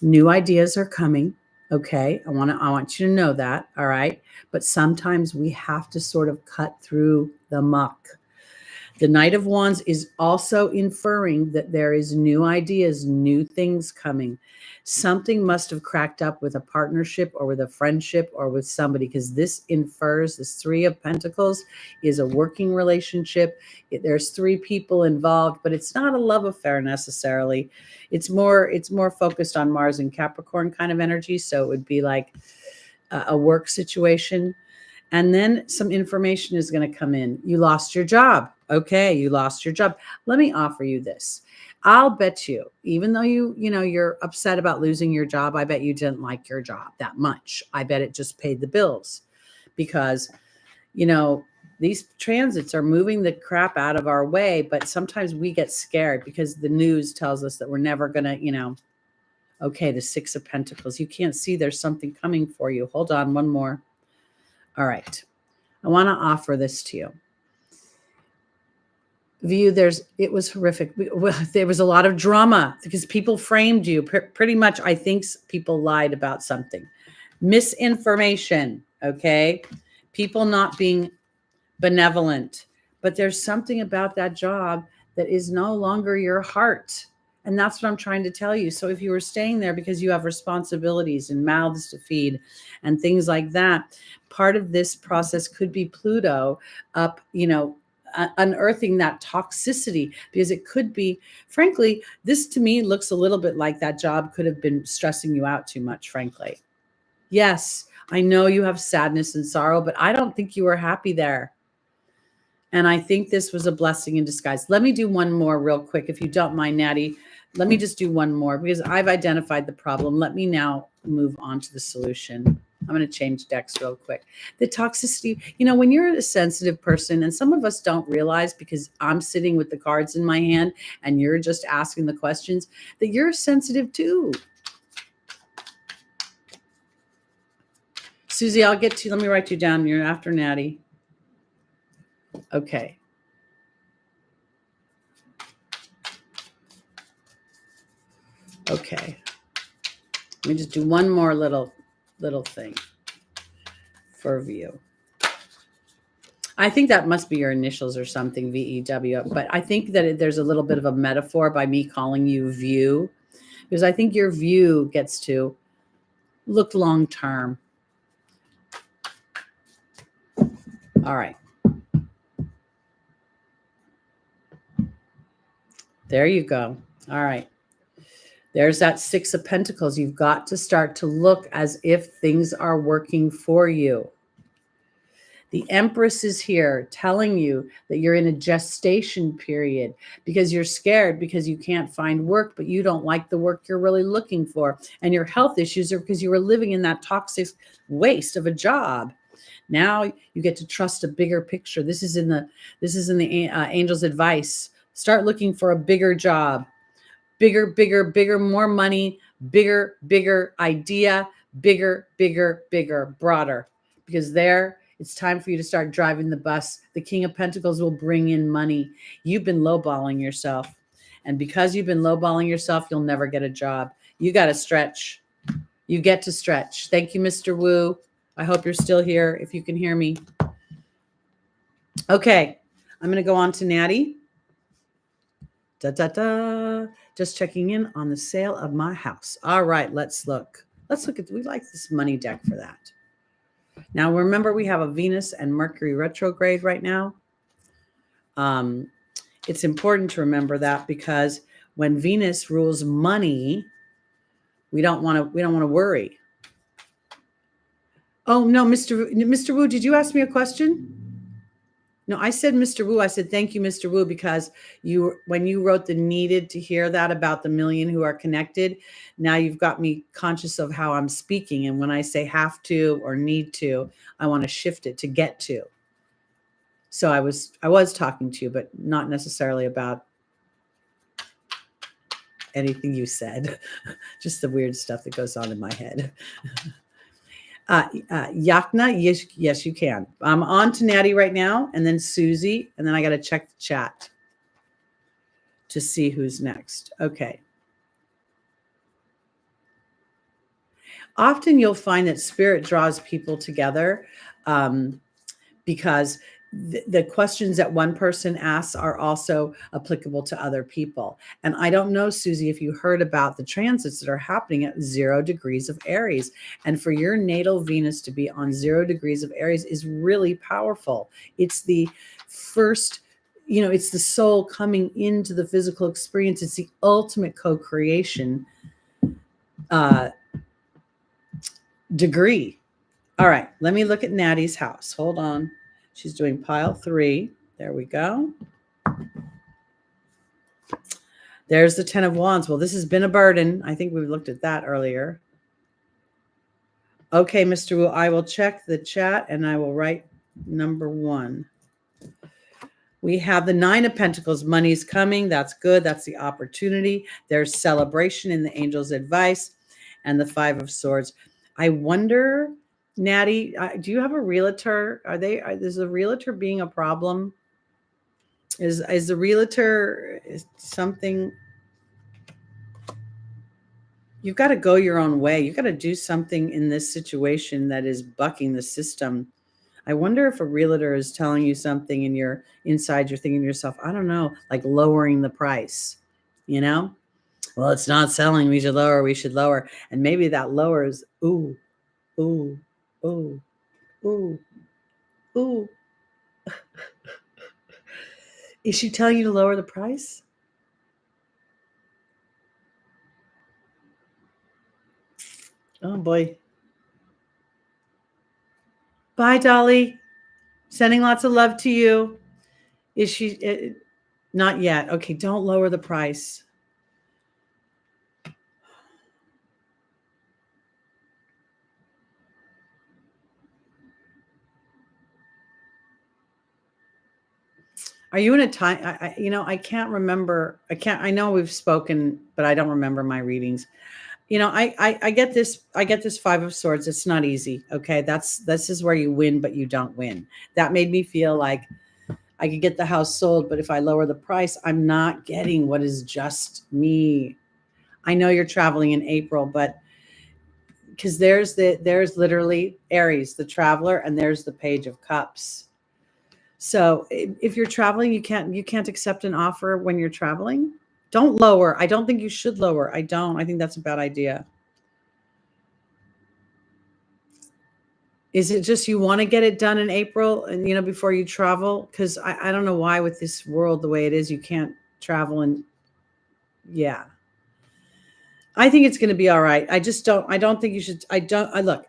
New ideas are coming. Okay. I want you to know that. All right. But sometimes we have to sort of cut through the muck. The Knight of Wands is also inferring that there is new ideas, new things coming. Something must have cracked up with a partnership or with a friendship or with somebody, because this infers, this Three of Pentacles is a working relationship. There's three people involved, but it's not a love affair necessarily. It's more focused on Mars and Capricorn kind of energy. So it would be like a work situation. And then some information is going to come in. You lost your job. Okay, you lost your job. Let me offer you this. I'll bet you, even though you're upset about losing your job, I bet you didn't like your job that much. I bet it just paid the bills, because, these transits are moving the crap out of our way, but sometimes we get scared because the news tells us that we're never going to, okay, the Six of Pentacles. You can't see there's something coming for you. Hold on, one more. All right. I want to offer this to you. View, it was horrific. There was a lot of drama because people framed you. Pretty much, I think people lied about something. Misinformation, okay? People not being benevolent. But there's something about that job that is no longer your heart. And that's what I'm trying to tell you. So if you were staying there because you have responsibilities and mouths to feed and things like that, part of this process could be Pluto up, unearthing that toxicity, because it could be, frankly, this to me looks a little bit like that job could have been stressing you out too much, frankly. Yes, I know you have sadness and sorrow, but I don't think you were happy there. And I think this was a blessing in disguise. Let me do one more real quick, if you don't mind, Natty. Let me just do one more, because I've identified the problem. Let me now move on to the solution. I'm going to change decks real quick. The toxicity, when you're a sensitive person, and some of us don't realize, because I'm sitting with the cards in my hand and you're just asking the questions, that you're sensitive too. Susie, I'll get to you. Let me write you down. You're after Natty. Okay. Okay. Let me just do one more little thing for view. I think that must be your initials or something, VEW. But I think that there's a little bit of a metaphor by me calling you view, because I think your view gets to look long term. All right. There you go. All right. There's that Six of Pentacles. You've got to start to look as if things are working for you. The Empress is here telling you that you're in a gestation period because you're scared, because you can't find work, but you don't like the work you're really looking for. And your health issues are because you were living in that toxic waste of a job. Now you get to trust a bigger picture. This is in the angel's advice. Start looking for a bigger job, bigger, more money, bigger idea, bigger, broader, because it's time for you to start driving the bus. The King of Pentacles will bring in money. You've been lowballing yourself. And because you've been lowballing yourself, you'll never get a job. You got to stretch. You get to stretch. Thank you, Mr. Wu. I hope you're still here, if you can hear me. Okay. I'm going to go on to Natty. Just checking in on the sale of my house. All right. Let's look. We like this money deck for that. Now, remember, we have a Venus and Mercury retrograde right now. It's important to remember that, because when Venus rules money, we don't want to worry. Oh no, Mr. Wu, did you ask me a question? No, I said Mr. Wu. I said thank you, Mr. Wu, because when you wrote the needed to hear that about the million who are connected, now you've got me conscious of how I'm speaking. And when I say have to or need to, I want to shift it to get to. So I was talking to you, but not necessarily about anything you said, just the weird stuff that goes on in my head. Yakna, yes, you can. I'm on to Natty right now, and then Susie, and then I got to check the chat to see who's next. Okay. Often you'll find that spirit draws people together because the questions that one person asks are also applicable to other people. And I don't know, Susie, if you heard about the transits that are happening at 0 degrees of Aries. And for your natal Venus to be on 0 degrees of Aries is really powerful. It's the first, it's the soul coming into the physical experience. It's the ultimate co-creation degree. All right, let me look at Natty's house. Hold on. She's doing pile 3. There we go. There's the 10 of Wands. Well, this has been a burden. I think we looked at that earlier. Okay, Mr. Wu, I will check the chat and I will write number 1. We have the 9 of Pentacles. Money's coming. That's good. That's the opportunity. There's celebration in the angel's advice. And the 5 of Swords. I wonder, Natty, do you have a realtor? Is the realtor being a problem? Is the realtor something? You've got to go your own way. You've got to do something in this situation that is bucking the system. I wonder if a realtor is telling you something and you're inside, you're thinking to yourself, I don't know, like lowering the price, Well, it's not selling. We should lower. And maybe that lowers, ooh, ooh, ooh, ooh, ooh. Is she telling you to lower the price? Oh boy. Bye, Dolly. Sending lots of love to you. Is she not yet? Okay, don't lower the price. Are you in a time? I can't remember. I know we've spoken, but I don't remember my readings. I get this. I get this 5 of Swords. It's not easy. Okay, this is where you win, but you don't win. That made me feel like I could get the house sold, but if I lower the price, I'm not getting what is just me. I know you're traveling in April, but because there's literally Aries, the traveler, and there's the Page of Cups. So if you're traveling, you can't accept an offer when you're traveling. Don't lower. I don't think you should lower. I don't. I think that's a bad idea. Is it just you want to get it done in April and before you travel? Because I don't know why with this world the way it is, you can't travel and yeah. I think it's going to be all right. I don't think you should. Look,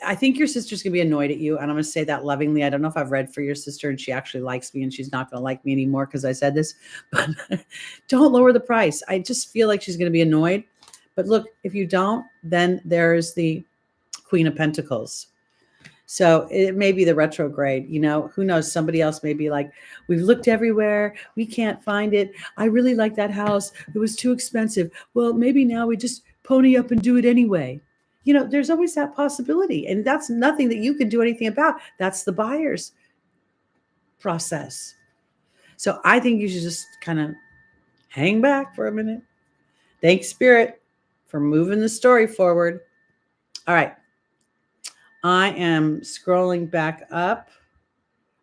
I think your sister's going to be annoyed at you. And I'm going to say that lovingly. I don't know if I've read for your sister and she actually likes me and she's not going to like me anymore because I said this, but don't lower the price. I just feel like she's going to be annoyed. But look, if you don't, then there's the Queen of Pentacles. So it may be the retrograde, who knows? Somebody else may be like, we've looked everywhere. We can't find it. I really like that house. It was too expensive. Well, maybe now we just pony up and do it anyway. There's always that possibility. And that's nothing that you can do anything about. That's the buyer's process. So I think you should just kind of hang back for a minute. Thanks, Spirit, for moving the story forward. All right. I am scrolling back up.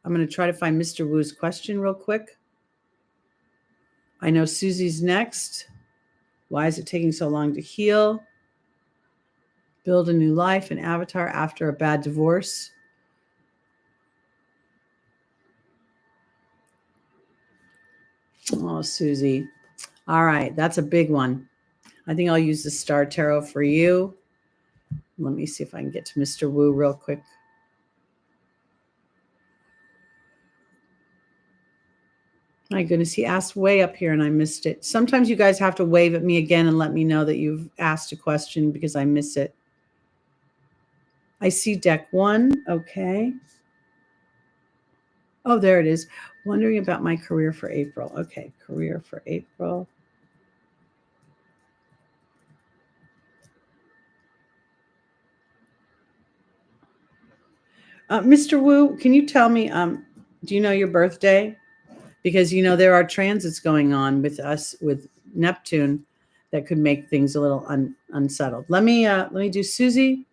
I'm going to try to find Mr. Wu's question real quick. I know Susie's next. Why is it taking so long to heal? Build a new life, an avatar after a bad divorce. Oh, Susie. All right, that's a big one. I think I'll use the Star Tarot for you. Let me see if I can get to Mr. Wu real quick. My goodness, he asked way up here and I missed it. Sometimes you guys have to wave at me again and let me know that you've asked a question because I miss it. I see deck 1. Okay. Oh, there it is. Wondering about my career for April. Okay, career for April. Mr. Wu, can you tell me, do you know your birthday? Because, there are transits going on with us, with Neptune, that could make things a little unsettled. Let me do Susie.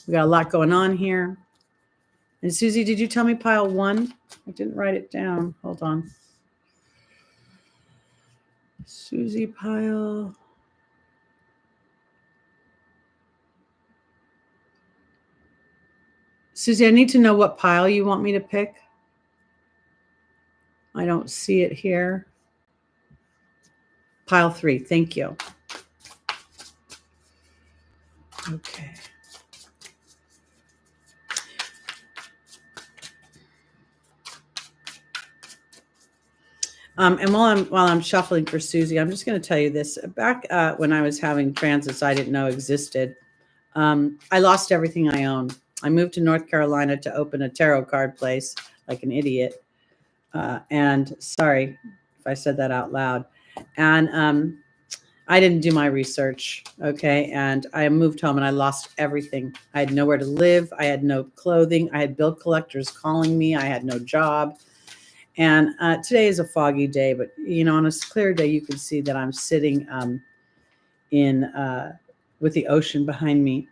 We got a lot going on here. And Susie, did you tell me pile 1? I didn't write it down. Hold on. Susie pile. Susie, I need to know what pile you want me to pick. I don't see it here. Pile 3. Thank you. Okay. And while I'm shuffling for Susie, I'm just going to tell you this. Back when I was having transits I didn't know existed, I lost everything I owned. I moved to North Carolina to open a tarot card place like an idiot. And sorry if I said that out loud. And I didn't do my research. Okay. And I moved home and I lost everything. I had nowhere to live. I had no clothing. I had bill collectors calling me. I had no job. And today is a foggy day, but on a clear day, you can see that I'm sitting with the ocean behind me,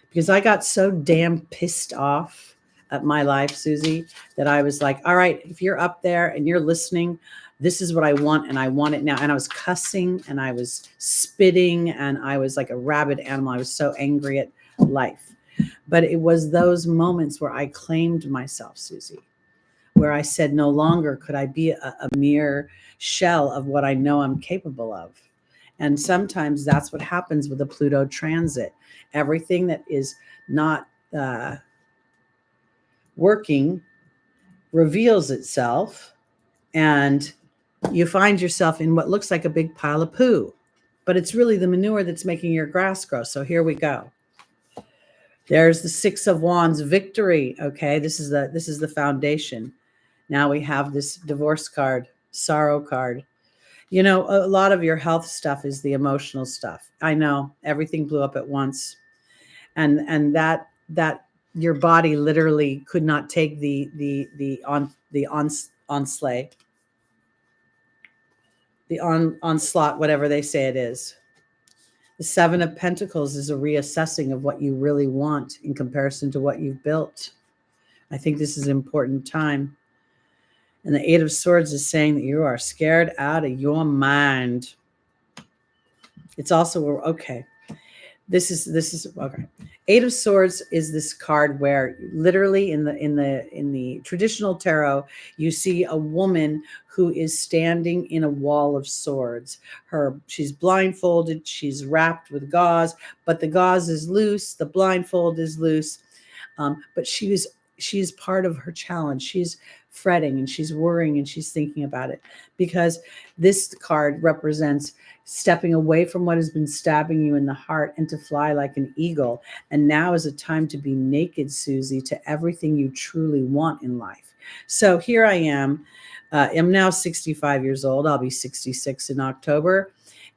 because I got so damn pissed off at my life, Susie, that I was like, all right, if you're up there and you're listening, this is what I want, and I want it now. And I was cussing and I was spitting and I was like a rabid animal. I was so angry at life. But it was those moments where I claimed myself, Susie, where I said no longer could I be a mere shell of what I know I'm capable of. And sometimes that's what happens with a Pluto transit. Everything that is not working reveals itself, and you find yourself in what looks like a big pile of poo, but it's really the manure that's making your grass grow. So here we go. There's the 6 of Wands, victory. Okay, this is the foundation. Now we have this divorce card, sorrow card. A lot of your health stuff is the emotional stuff. I know everything blew up at once, and that your body literally could not take the onslaught, whatever they say it is. The 7 of Pentacles is a reassessing of what you really want in comparison to what you've built. I think this is an important time. And the 8 of Swords is saying that you are scared out of your mind. It's also okay. This is okay. 8 of Swords is this card where literally in the traditional tarot, you see a woman who is standing in a wall of swords. She's blindfolded, she's wrapped with gauze, but the gauze is loose, the blindfold is loose. But she's part of her challenge. She's fretting and she's worrying and she's thinking about it, because this card represents stepping away from what has been stabbing you in the heart and to fly like an eagle. And now is a time to be naked, Susie, to everything you truly want in life. So here I am. I'm now 65 years old. I'll be 66 in October.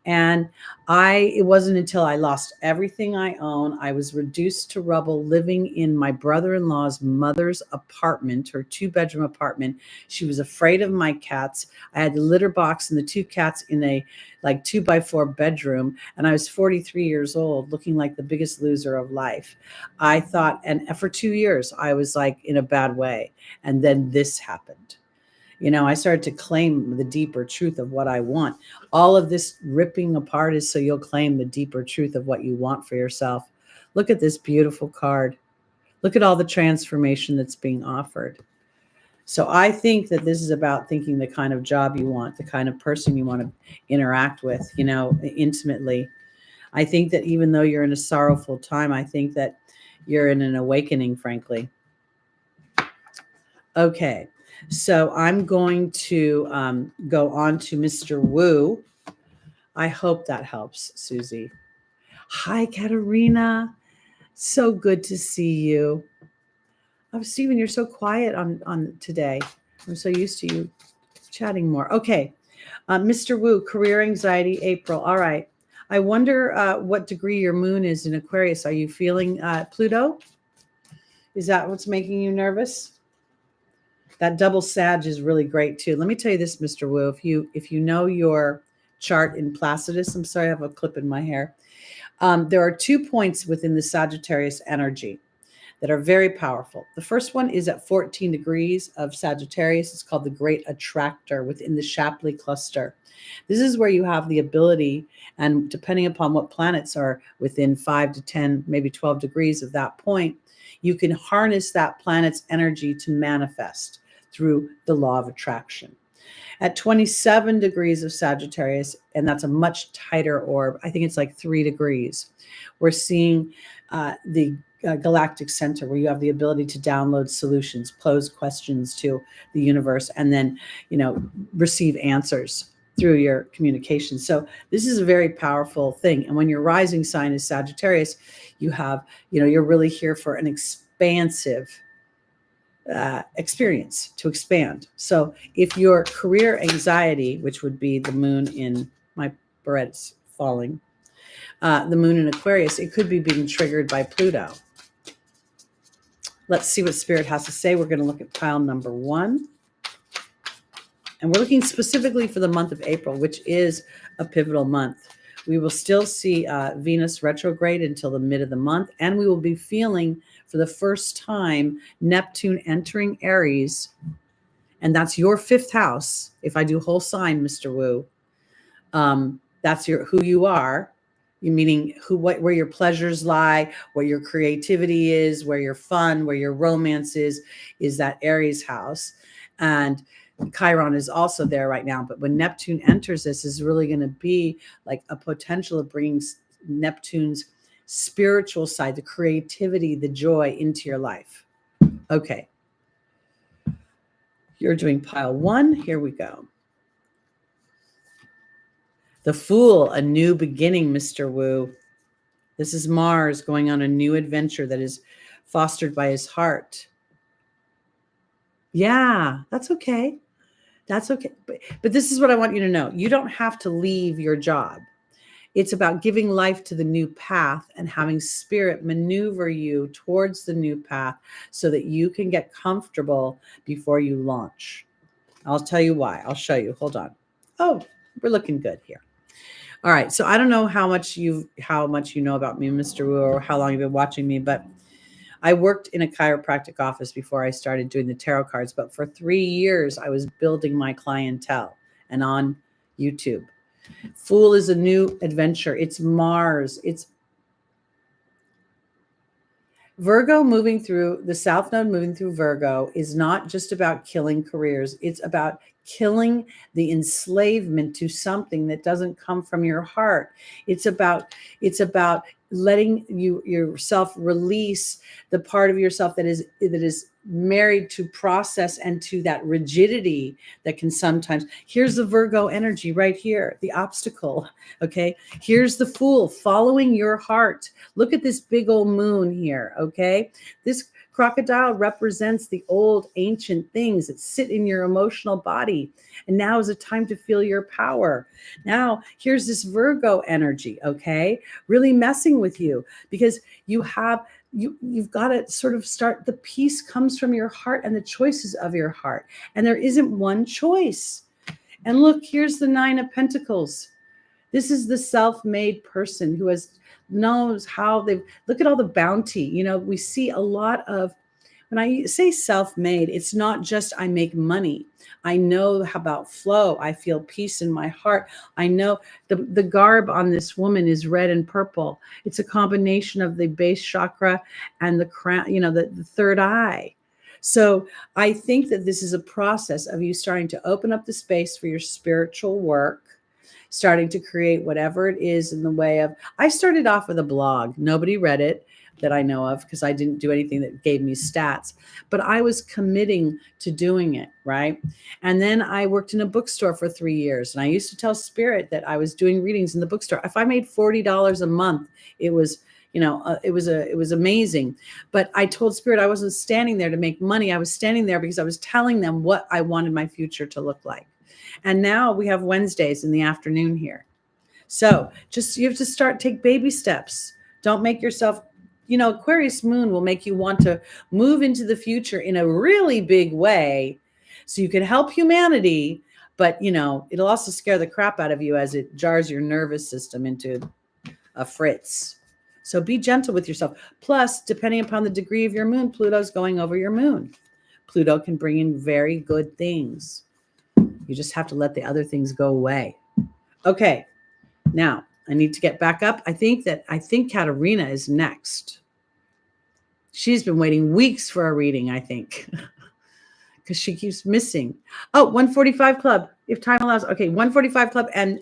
And it wasn't until I lost everything I own, I was reduced to rubble, living in my brother-in-law's mother's apartment, her 2-bedroom apartment. She was afraid of my cats. I had the litter box and the 2 cats in a 2x4 bedroom. And I was 43 years old, looking like the biggest loser of life. I thought, and for 2 years, I was like in a bad way. And then this happened. I started to claim the deeper truth of what I want. All of this ripping apart is so you'll claim the deeper truth of what you want for yourself. Look at this beautiful card. Look at all the transformation that's being offered. So I think that this is about thinking the kind of job you want, the kind of person you want to interact with, intimately. I think that even though you're in a sorrowful time, I think that you're in an awakening, frankly. Okay. So I'm going to go on to Mr. Wu. I hope that helps, Susie. Hi, Katerina. So good to see you. Oh, Stephen, you're so quiet on today. I'm so used to you chatting more. Okay. Mr. Wu, career anxiety, April. All right. I wonder what degree your moon is in Aquarius. Are you feeling Pluto? Is that what's making you nervous? That double Sag is really great too. Let me tell you this, Mr. Wu. If you know your chart in Placidus, I'm sorry, I have a clip in my hair. There are 2 points within the Sagittarius energy that are very powerful. The first one is at 14 degrees of Sagittarius. It's called the Great Attractor within the Shapley cluster. This is where you have the ability, and depending upon what planets are within 5 to 10, maybe 12 degrees of that point, you can harness that planet's energy to manifest through the law of attraction. At 27 degrees of Sagittarius, and that's a much tighter orb, I think it's like 3 degrees, we're seeing the galactic center, where you have the ability to download solutions, pose questions to the universe, and then, receive answers through your communication. So this is a very powerful thing. And when your rising sign is Sagittarius, you have, you're really here for an expansive experience, to expand. So if your career anxiety, which would be the moon in my barrettes falling, the moon in Aquarius, it could be being triggered by Pluto. Let's see what Spirit has to say. We're going to look at pile number 1. And we're looking specifically for the month of April, which is a pivotal month. We will still see Venus retrograde until the mid of the month, and we will be feeling for the first time Neptune entering Aries, and that's your 5th house. If I do whole sign, Mr. Wu, that's who you are. Meaning where your pleasures lie, where your creativity is, where your fun, where your romance is that Aries house. And Chiron is also there right now. But when Neptune enters, this is really going to be like a potential of bringing Neptune's spiritual side, the creativity, the joy into your life. Okay. You're doing pile 1. Here we go. The Fool, a new beginning, Mr. Wu. This is Mars going on a new adventure that is fostered by his heart. Yeah, that's okay. That's okay. But this is what I want you to know. You don't have to leave your job. It's about giving life to the new path and having Spirit maneuver you towards the new path so that you can get comfortable before you launch. I'll tell you why. I'll show you. Hold on. Oh, we're looking good here. All right. So I don't know how much you know about me, Mr. Wu, or how long you've been watching me, but I worked in a chiropractic office before I started doing the tarot cards. But for 3 years, I was building my clientele and on YouTube. Fool is a new adventure. It's Mars. It's Virgo moving through the South Node, moving through Virgo is not just about killing careers. It's about killing the enslavement to something that doesn't come from your heart. It's about letting yourself release the part of yourself that is married to process and to that rigidity that can sometimes. Here's the Virgo energy right here, the obstacle. Okay. Here's the Fool, following your heart. Look at this big old moon here. Okay. This crocodile represents the old ancient things that sit in your emotional body. And now is a time to feel your power. Now, here's this Virgo energy, okay? Really messing with you because you've got to sort of start. The peace comes from your heart and the choices of your heart. And there isn't one choice. And look, here's the 9 of Pentacles. This is the self-made person who knows how they look at all the bounty. We see a lot of, when I say self-made, it's not just I make money. I know about flow. I feel peace in my heart. I know the garb on this woman is red and purple. It's a combination of the base chakra and the crown, the third eye. So I think that this is a process of you starting to open up the space for your spiritual work, starting to create whatever it is in the way of, I started off with a blog. Nobody read it. that I know of, because I didn't do anything that gave me stats, but I was committing to doing it, right? And then I worked in a bookstore for 3 years, and I used to tell Spirit that I was doing readings in the bookstore. If I made $40 a month, it was, it was amazing. But I told Spirit I wasn't standing there to make money. I was standing there because I was telling them what I wanted my future to look like. And now we have Wednesdays in the afternoon here. So you have to take baby steps. Don't make yourself, Aquarius moon will make you want to move into the future in a really big way so you can help humanity. But, it'll also scare the crap out of you as it jars your nervous system into a fritz. So be gentle with yourself. Plus, depending upon the degree of your moon, Pluto's going over your moon. Pluto can bring in very good things. You just have to let the other things go away. Okay. Now, I need to get back up. I think Katarina is next. She's been waiting weeks for a reading, I think, because she keeps missing. Oh, 145 Club, if time allows. Okay, 145 Club and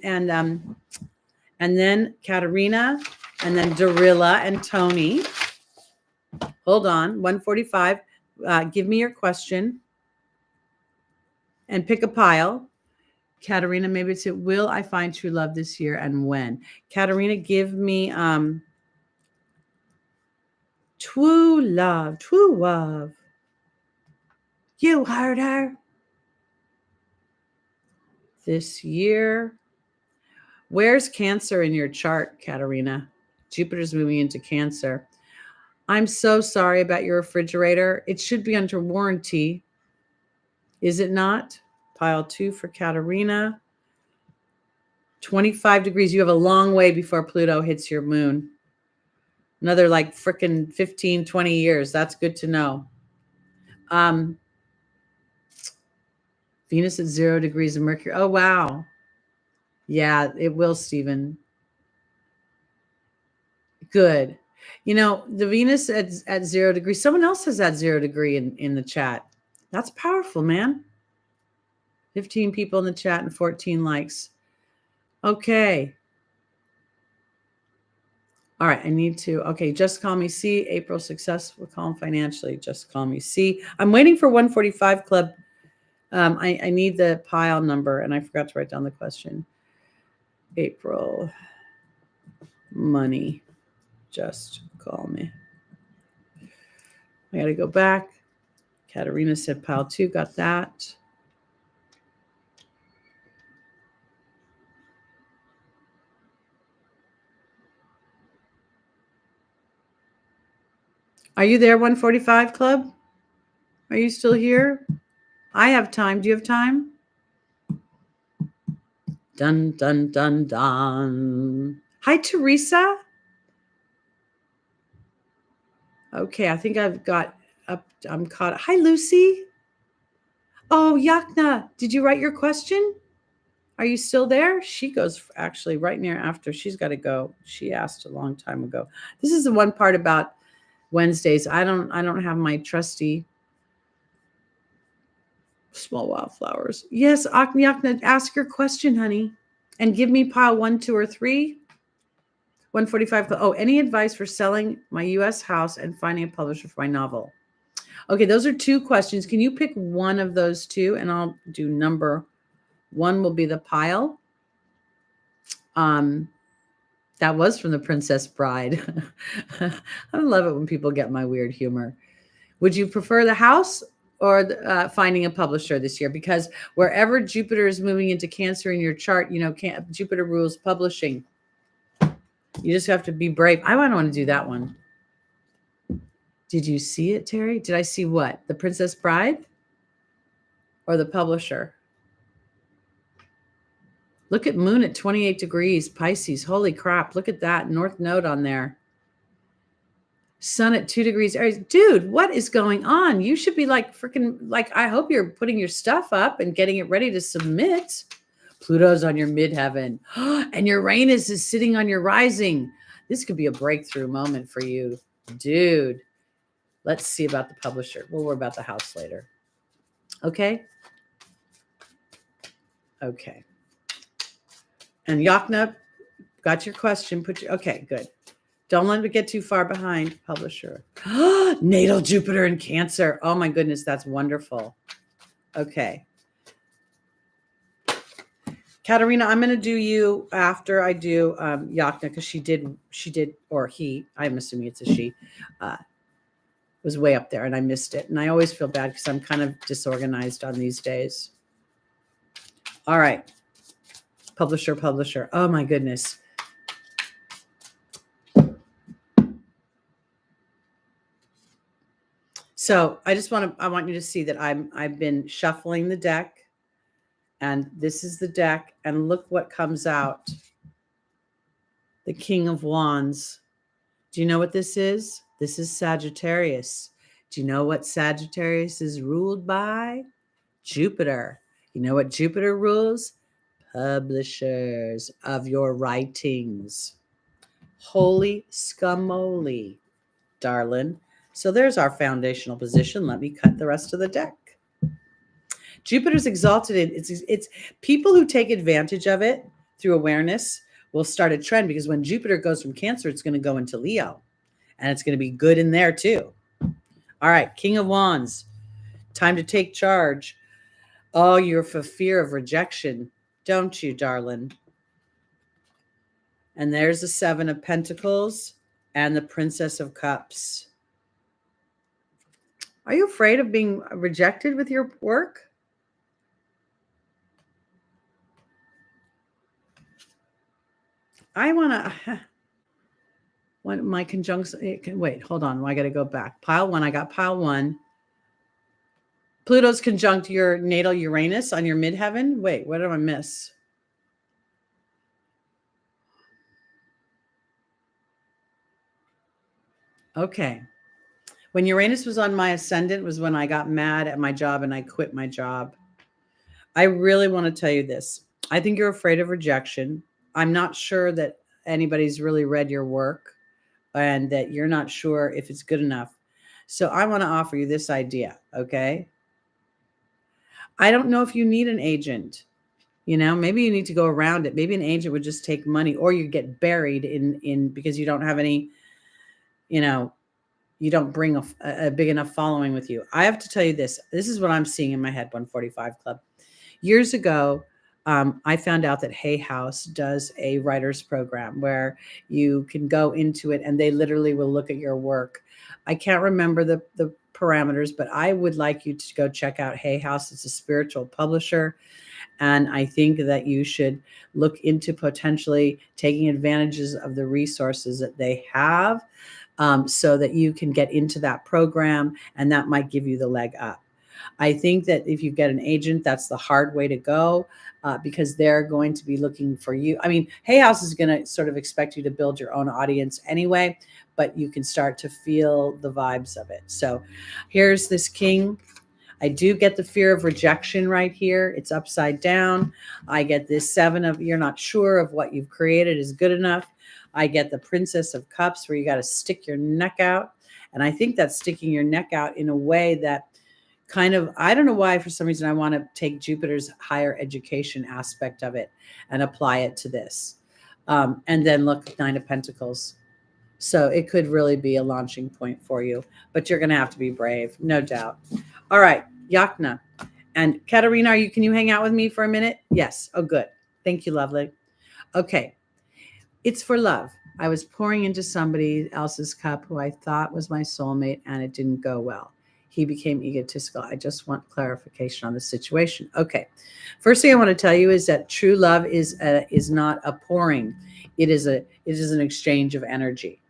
then Katarina, and then Darilla and Tony. Hold on, 145. Give me your question and pick a pile. Katarina, maybe it's will I find true love this year and when? Katarina, give me true love. You heard her. This year. Where's Cancer in your chart, Katarina? Jupiter's moving into Cancer. I'm so sorry about your refrigerator. It should be under warranty. Is it not? Pile 2 for Katarina. 25 degrees. You have a long way before Pluto hits your moon. Another like freaking 15, 20 years. That's good to know. Venus at 0 degrees of Mercury. Oh, wow. Yeah, it will, Stephen. Good. The Venus at 0 degrees. Someone else has that 0 degree in the chat. That's powerful, man. 15 people in the chat and 14 likes. Okay. All right. I need to. Okay. Just call me C. April successful. Calm financially. Just call me C. I'm waiting for 145 Club. I need the pile number, and I forgot to write down the question. April money. Just call me. I got to go back. Katarina said pile 2. Got that. Are you there, 145 Club? Are you still here? I have time. Do you have time? Dun, dun, dun, dun. Hi, Teresa. Okay, I think I've got up. I'm caught. Hi, Lucy. Oh, Yakna, did you write your question? Are you still there? She goes actually right near after. She's got to go. She asked a long time ago. This is the one part about Wednesdays. I don't have my trusty small wildflowers. Yes, Yakna, ask your question, honey, and give me pile 1, 2, or 3. 145. Oh, any advice for selling my U.S. house and finding a publisher for my novel? Okay, those are 2 questions. Can you pick one of those 2? And I'll do number 1 will be the pile. That was from The Princess Bride. I love it when people get my weird humor. Would you prefer the house or finding a publisher this year? Because wherever Jupiter is moving into Cancer in your chart, Jupiter rules publishing. You just have to be brave. I want to do that one. Did you see it, Teri? Did I see what? The Princess Bride or the publisher? Look at moon at 28 degrees, Pisces. Holy crap. Look at that. North node on there. Sun at 2 degrees Aries. Dude, what is going on? You should be like freaking, I hope you're putting your stuff up and getting it ready to submit. Pluto's on your midheaven. And Uranus is sitting on your rising. This could be a breakthrough moment for you. Dude, let's see about the publisher. We'll worry about the house later. Okay? Okay. And Yakna, got your question. Okay, good. Don't let it get too far behind, publisher. Natal Jupiter in Cancer. Oh my goodness, that's wonderful. Okay. Katerina, I'm going to do you after I do Yachna, because she did, or he, I'm assuming it's a she, was way up there and I missed it. And I always feel bad because I'm kind of disorganized on these days. All right. Publisher. Oh my goodness. So I want you to see that I've been shuffling the deck, and this is the deck, and look what comes out. The King of Wands. Do you know what this is? This is Sagittarius. Do you know what Sagittarius is ruled by? Jupiter. You know what Jupiter rules? Publishers of your writings. Holy scamoly, darling. So there's our foundational position. Let me cut the rest of the deck. Jupiter's exalted in it's people who take advantage of it through awareness will start a trend, because when Jupiter goes from Cancer, it's going to go into Leo, and it's going to be good in there too. All right, King of Wands, time to take charge. Oh, you're for fear of rejection, don't you, darling? And there's the Seven of Pentacles and the Princess of Cups. Are you afraid of being rejected with your work? I want to, when my conjunction, wait, hold on. I got to go back. Pile one. I got pile one. Pluto's conjunct your natal Uranus on your midheaven. Wait, what did I miss? Okay. When Uranus was on my ascendant was when I got mad at my job and I quit my job. I really want to tell you this. I think you're afraid of rejection. I'm not sure that anybody's really read your work, and that you're not sure if it's good enough. So I want to offer you this idea, okay? I don't know if you need an agent. You know, maybe you need to go around it. Maybe an agent would just take money, or you get buried in because you don't have any, you know, you don't bring a big enough following with you. I have to tell you this. This is what I'm seeing in my head, 145 Club. Years ago, I found out that Hay House does a writer's program where you can go into it and they literally will look at your work. I can't remember the parameters, but I would like you to go check out Hay House. It's a spiritual publisher. And I think that you should look into potentially taking advantages of the resources that they have, so that you can get into that program, and that might give you the leg up. I think that if you get an agent, that's the hard way to go, because they're going to be looking for you. I mean, Hay House is going to sort of expect you to build your own audience anyway, but you can start to feel the vibes of it. So here's this King. I do get the fear of rejection right here. It's upside down. I get this Seven of, you're not sure of what you've created is good enough. I get the Princess of Cups, where you got to stick your neck out. And I think that's sticking your neck out in a way that kind of, I don't know why, for some reason, I want to take Jupiter's higher education aspect of it and apply it to this. And then look, Nine of Pentacles. So it could really be a launching point for you, but you're going to have to be brave, no doubt. All right, Yachna. And Katerina, can you hang out with me for a minute? Yes. Oh, good. Thank you, lovely. Okay. It's for love. I was pouring into somebody else's cup who I thought was my soulmate, and it didn't go well. He became egotistical. I just want clarification on the situation. Okay. First thing I want to tell you is that true love is not a pouring. It is an exchange of energy.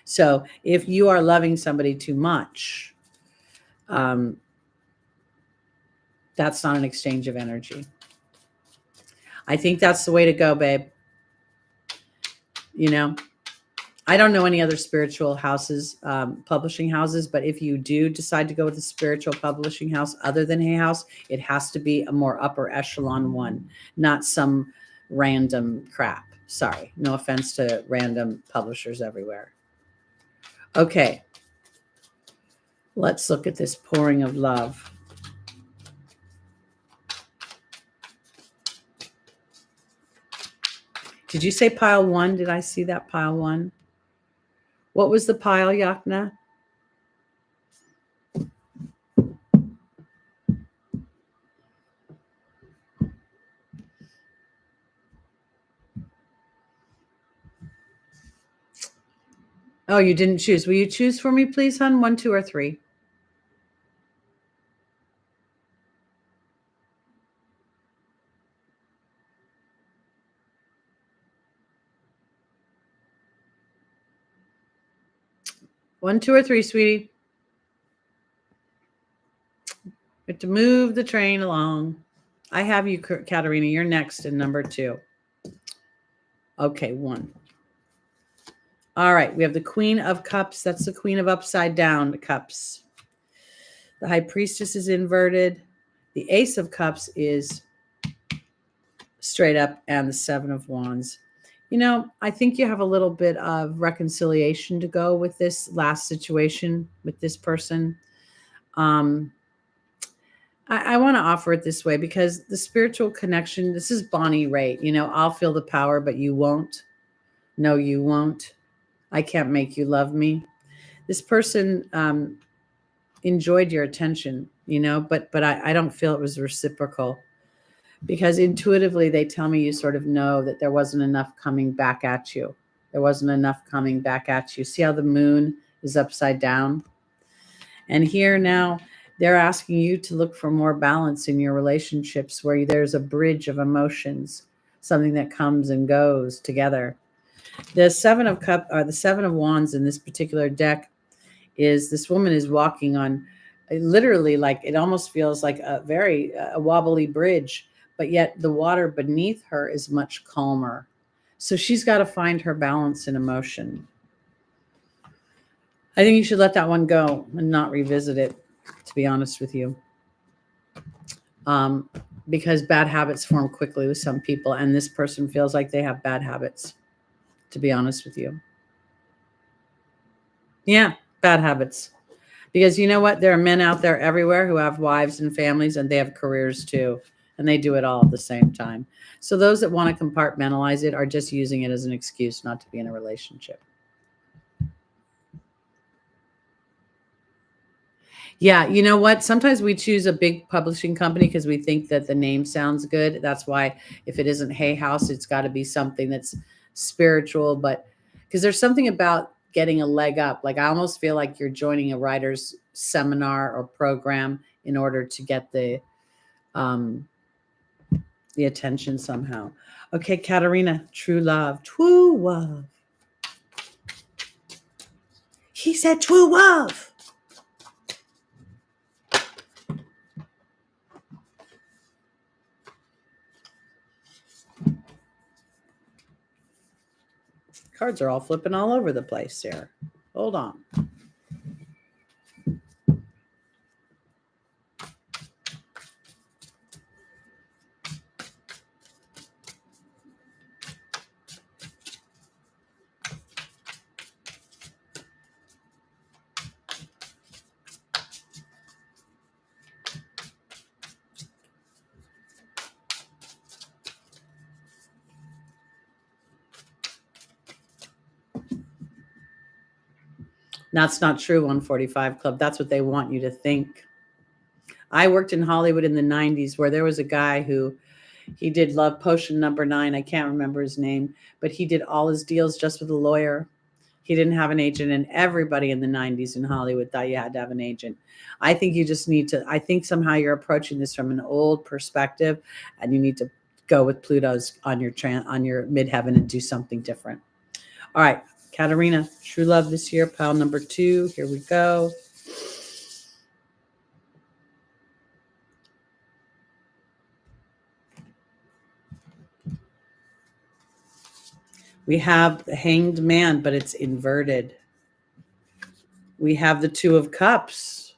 So if you are loving somebody too much, that's not an exchange of energy. I think that's the way to go, babe. You know, I don't know any other spiritual houses, publishing houses, but if you do decide to go with a spiritual publishing house other than Hay House, it has to be a more upper echelon one, not some random crap. Sorry, no offense to random publishers everywhere. Okay, let's look at this pouring of love. Did you say pile one? Did I see that pile one? What was the pile, Yakna? Oh, you didn't choose. Will you choose for me, please, hon? 1, 2, or 3? One, two, or 3, sweetie. We have to move the train along. I have you, Katerina. You're next in number 2. Okay, 1. All right, we have the Queen of Cups. That's the Queen of Upside Down Cups. The High Priestess is inverted. The Ace of Cups is straight up, and the 7 of Wands. You know, I think you have a little bit of reconciliation to go with this last situation with this person. I want to offer it this way because the spiritual connection, this is Bonnie Raitt. You know, I'll feel the power, but you won't. No, you won't. I can't make you love me. This person enjoyed your attention, you know, but I don't feel it was reciprocal because intuitively they tell me you sort of know that there wasn't enough coming back at you. There wasn't enough coming back at you. See how the moon is upside down? And here now, they're asking you to look for more balance in your relationships where there's a bridge of emotions, something that comes and goes together. The 7 of Cup or the 7 of Wands in this particular deck is this woman is walking on literally like it almost feels like a wobbly bridge, but yet the water beneath her is much calmer. So she's got to find her balance in emotion. I think you should let that one go and not revisit it, to be honest with you. Because bad habits form quickly with some people, and this person feels like they have bad habits, to be honest with you. Yeah, bad habits. Because you know what? There are men out there everywhere who have wives and families, and they have careers too, and they do it all at the same time. So those that want to compartmentalize it are just using it as an excuse not to be in a relationship. Yeah, you know what? Sometimes we choose a big publishing company because we think that the name sounds good. That's why if it isn't Hay House, it's got to be something that's spiritual, but because there's something about getting a leg up. Like I almost feel like you're joining a writer's seminar or program in order to get the attention somehow. Okay, Katerina, true love. True love. He said true love. Cards are all flipping all over the place here. Hold on. That's not true, 145 Club. That's what they want you to think. I worked in Hollywood in the 90s where there was a guy who he did Love Potion #9. I can't remember his name, but he did all his deals just with a lawyer. He didn't have an agent, and everybody in the 90s in Hollywood thought you had to have an agent. I think you just need to, I think somehow you're approaching this from an old perspective, and you need to go with Pluto's on your midheaven and do something different. All right, Katerina, true love this year, pile number 2. Here we go. We have the Hanged Man, but it's inverted. We have the 2 of Cups.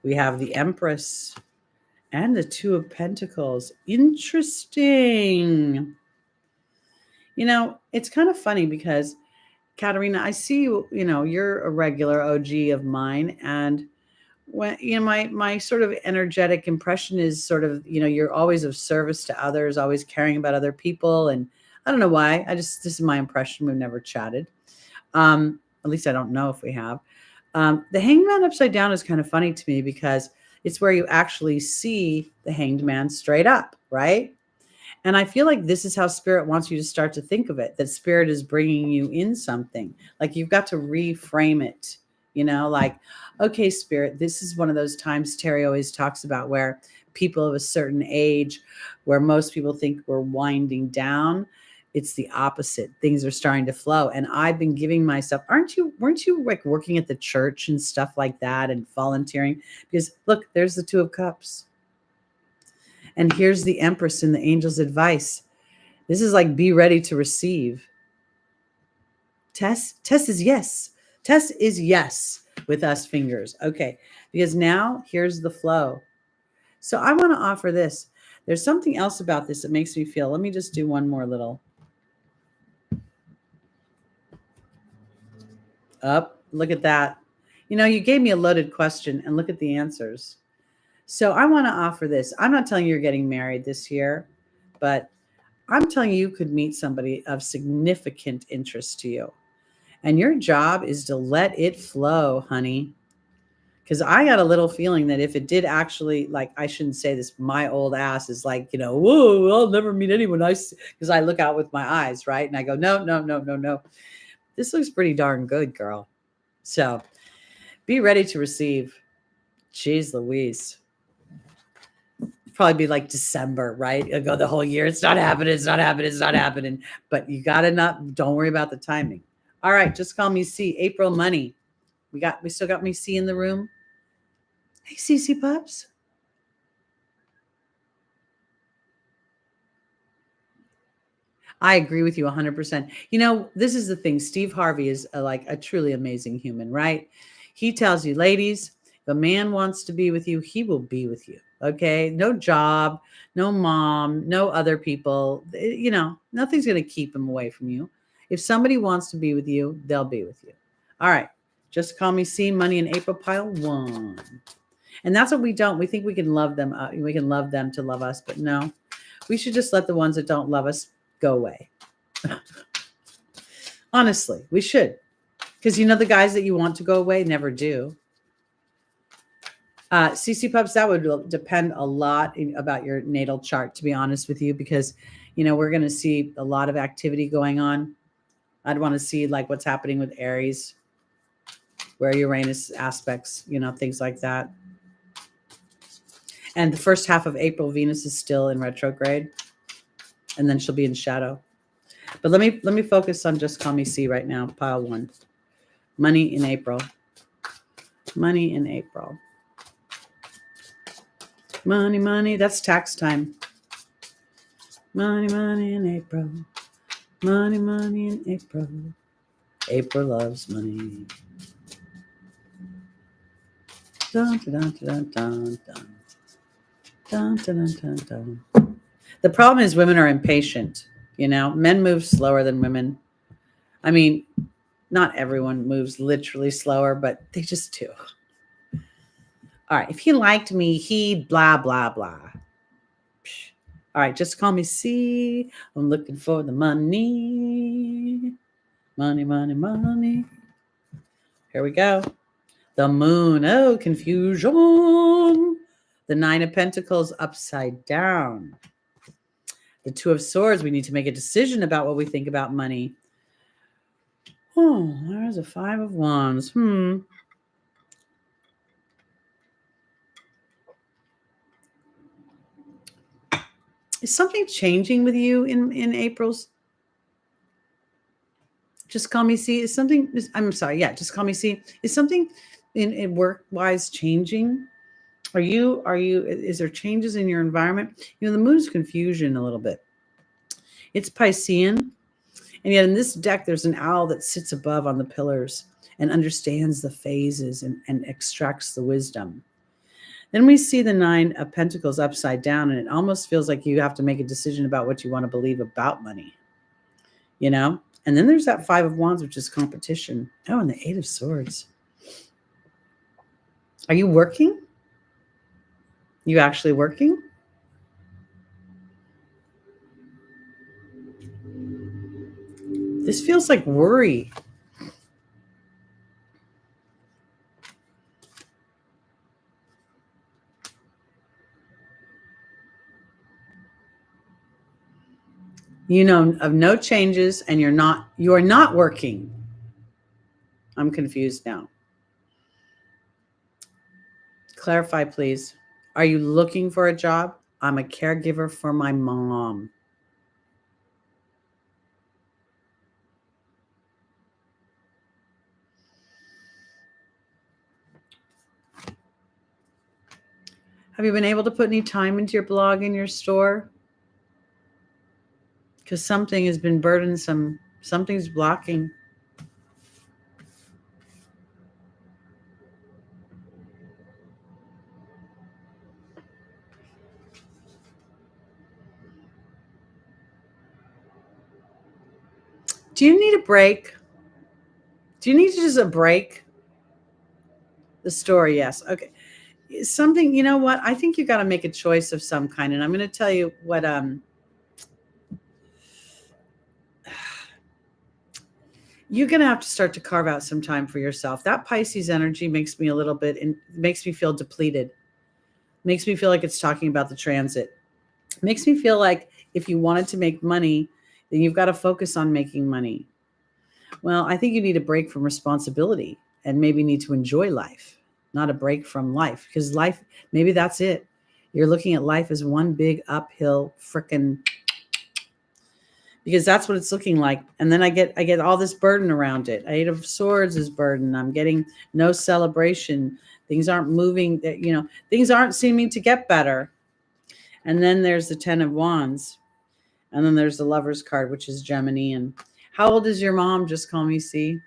We have the Empress and the 2 of Pentacles. Interesting. You know, it's kind of funny because Katerina, I see you, you know, you're a regular OG of mine. And when, you know, my sort of energetic impression is sort of, you know, you're always of service to others, always caring about other people. And I don't know why. This is my impression. We've never chatted. At least I don't know if we have. The hanged man upside down is kind of funny to me because it's where you actually see the hanged man straight up, right? And I feel like this is how spirit wants you to start to think of it, that spirit is bringing you in something. Like you've got to reframe it, like, okay, spirit, this is one of those times Teri always talks about where people of a certain age, where most people think we're winding down, it's the opposite. Things are starting to flow. And I've been giving myself, weren't you like working at the church and stuff like that and volunteering? Because look, there's the Two of Cups. And here's the Empress in the angel's advice. This is like, be ready to receive. Tess is yes. Tess is yes with us fingers. Okay. Because now here's the flow. So I want to offer this. There's something else about this that makes me feel, let me just do one more little up. Look at that. You gave me a loaded question and look at the answers. So I want to offer this. I'm not telling you you're getting married this year, but I'm telling you could meet somebody of significant interest to you. And your job is to let it flow, honey. Because I got a little feeling that if it did actually, like, I shouldn't say this, my old ass is like, whoa, I'll never meet anyone nice. Because I look out with my eyes, right? And I go, no, no, no, no, no. This looks pretty darn good, girl. So be ready to receive. Jeez Louise. Probably be like December, right? It'll go the whole year. It's not happening. It's not happening. It's not happening. But you got to don't worry about the timing. All right. Just call me C. April money. We still got me C in the room. Hey, CC Pups. I agree with you 100%. This is the thing. Steve Harvey is like a truly amazing human, right? He tells you, ladies, if a man wants to be with you, he will be with you. Okay. No job, no mom, no other people. Nothing's going to keep him away from you. If somebody wants to be with you, they'll be with you. All right. Just call me C, money in April, pile 1. And that's what we don't. We think we can love them. We can love them to love us, but no, we should just let the ones that don't love us go away. Honestly, we should. Because the guys that you want to go away never do. CC Pups, that would depend a lot about your natal chart, to be honest with you, because, we're going to see a lot of activity going on. I'd want to see like what's happening with Aries, where Uranus aspects, things like that. And the first half of April, Venus is still in retrograde, and then she'll be in shadow. But let me focus on just call me C right now, pile 1. Money in April. Money in April. Money, money. That's tax time. Money, money in April. Money, money in April. April loves money. Dun, dun, dun, dun, dun, dun. Dun, dun, dun, dun, dun. The problem is women are impatient. Men move slower than women. I mean, not everyone moves literally slower, but they just do. All right. If he liked me, he blah, blah, blah. All right. Just call me C. I'm looking for the money. Money, money, money. Here we go. The moon. Oh, confusion. The 9 of Pentacles upside down. The 2 of Swords. We need to make a decision about what we think about money. Oh, there's a 5 of Wands. Is something changing with you in April's? Just call me C. I'm sorry. Yeah, just call me C. Is something in work-wise changing? Is there changes in your environment? The moon is confusion a little bit. It's Piscean. And yet in this deck, there's an owl that sits above on the pillars and understands the phases and extracts the wisdom. Then we see the 9 of Pentacles upside down, and it almost feels like you have to make a decision about what you want to believe about money. And then there's that 5 of Wands, which is competition. Oh, and the 8 of Swords. Are you working? You actually working? This feels like worry. You know of no changes, and you are not working. I'm confused now. Clarify, please. Are you looking for a job? I'm a caregiver for my mom. Have you been able to put any time into your blog and your store? Because something has been burdensome. Something's blocking. Do you need a break? Do you need just a break? The store, yes. Okay. Something, you know what? I think you got to make a choice of some kind. And I'm going to tell you what you're going to have to start to carve out some time for yourself. That Pisces energy makes me a little bit and makes me feel depleted. Makes me feel like it's talking about the transit. Makes me feel like if you wanted to make money, then you've got to focus on making money. Well, I think you need a break from responsibility and maybe need to enjoy life, not a break from life, because life, maybe that's it. You're looking at life as one big uphill frickin', because that's what it's looking like. And then I get all this burden around it. Eight of Swords is burden. I'm getting no celebration. Things aren't moving. Things aren't seeming to get better. And then there's the Ten of Wands. And then there's the Lover's card, which is Gemini. And how old is your mom? Just call me C.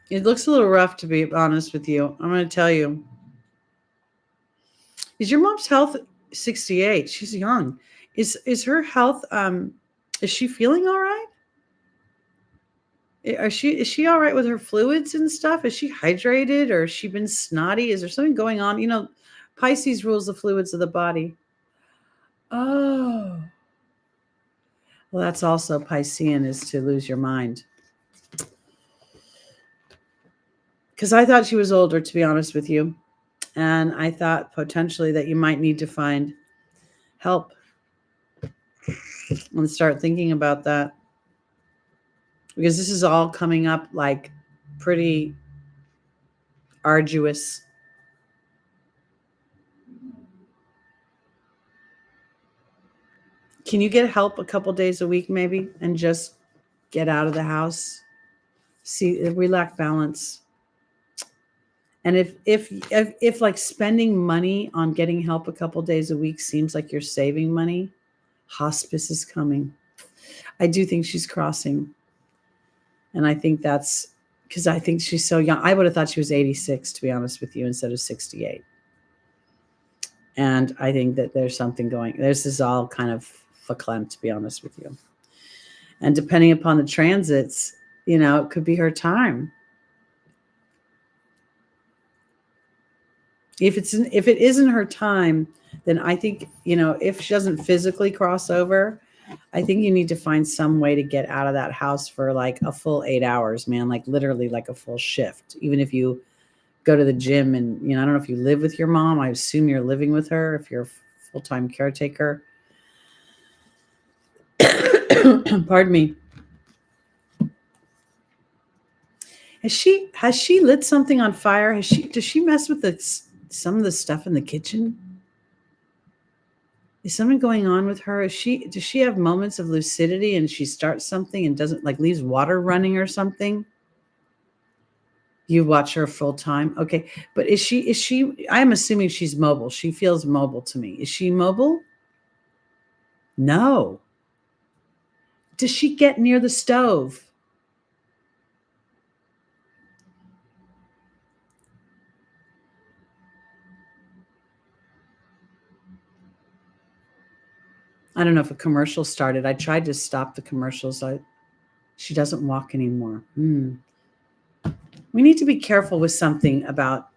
It looks a little rough, to be honest with you. I'm going to tell you. Is your mom's health 68? She's young. Is her health is she feeling all right? Is she all right with her fluids and stuff? Is she hydrated, or has she been snotty? Is there something going on? Pisces rules the fluids of the body. Oh. Well, that's also Piscean, is to lose your mind. Because I thought she was older, to be honest with you. And I thought potentially that you might need to find help and start thinking about that. Because this is all coming up like pretty arduous. Can you get help a couple days a week maybe and just get out of the house? See, we lack balance. And if like spending money on getting help a couple days a week seems like you're saving money, hospice is coming. I do think she's crossing. And I think that's because I think she's so young. I would have thought she was 86, to be honest with you, instead of 68. And I think that there's something going. This is all kind of verklempt, to be honest with you. And depending upon the transits, it could be her time. If it isn't her time, then I think, if she doesn't physically cross over, I think you need to find some way to get out of that house for like a full 8 hours, man, like literally like a full shift. Even if you go to the gym and, I don't know if you live with your mom. I assume you're living with her if you're a full-time caretaker. Pardon me. Has she lit something on fire? Does she mess with some of the stuff in the kitchen? Is something going on with her? Does she have moments of lucidity and she starts something and doesn't, like, leaves water running or something? You watch her full time. Okay. But is she, I'm assuming she's mobile. She feels mobile to me. Is she mobile? No. Does she get near the stove? I don't know if a commercial started. I tried to stop the commercials. She doesn't walk anymore. We need to be careful with something about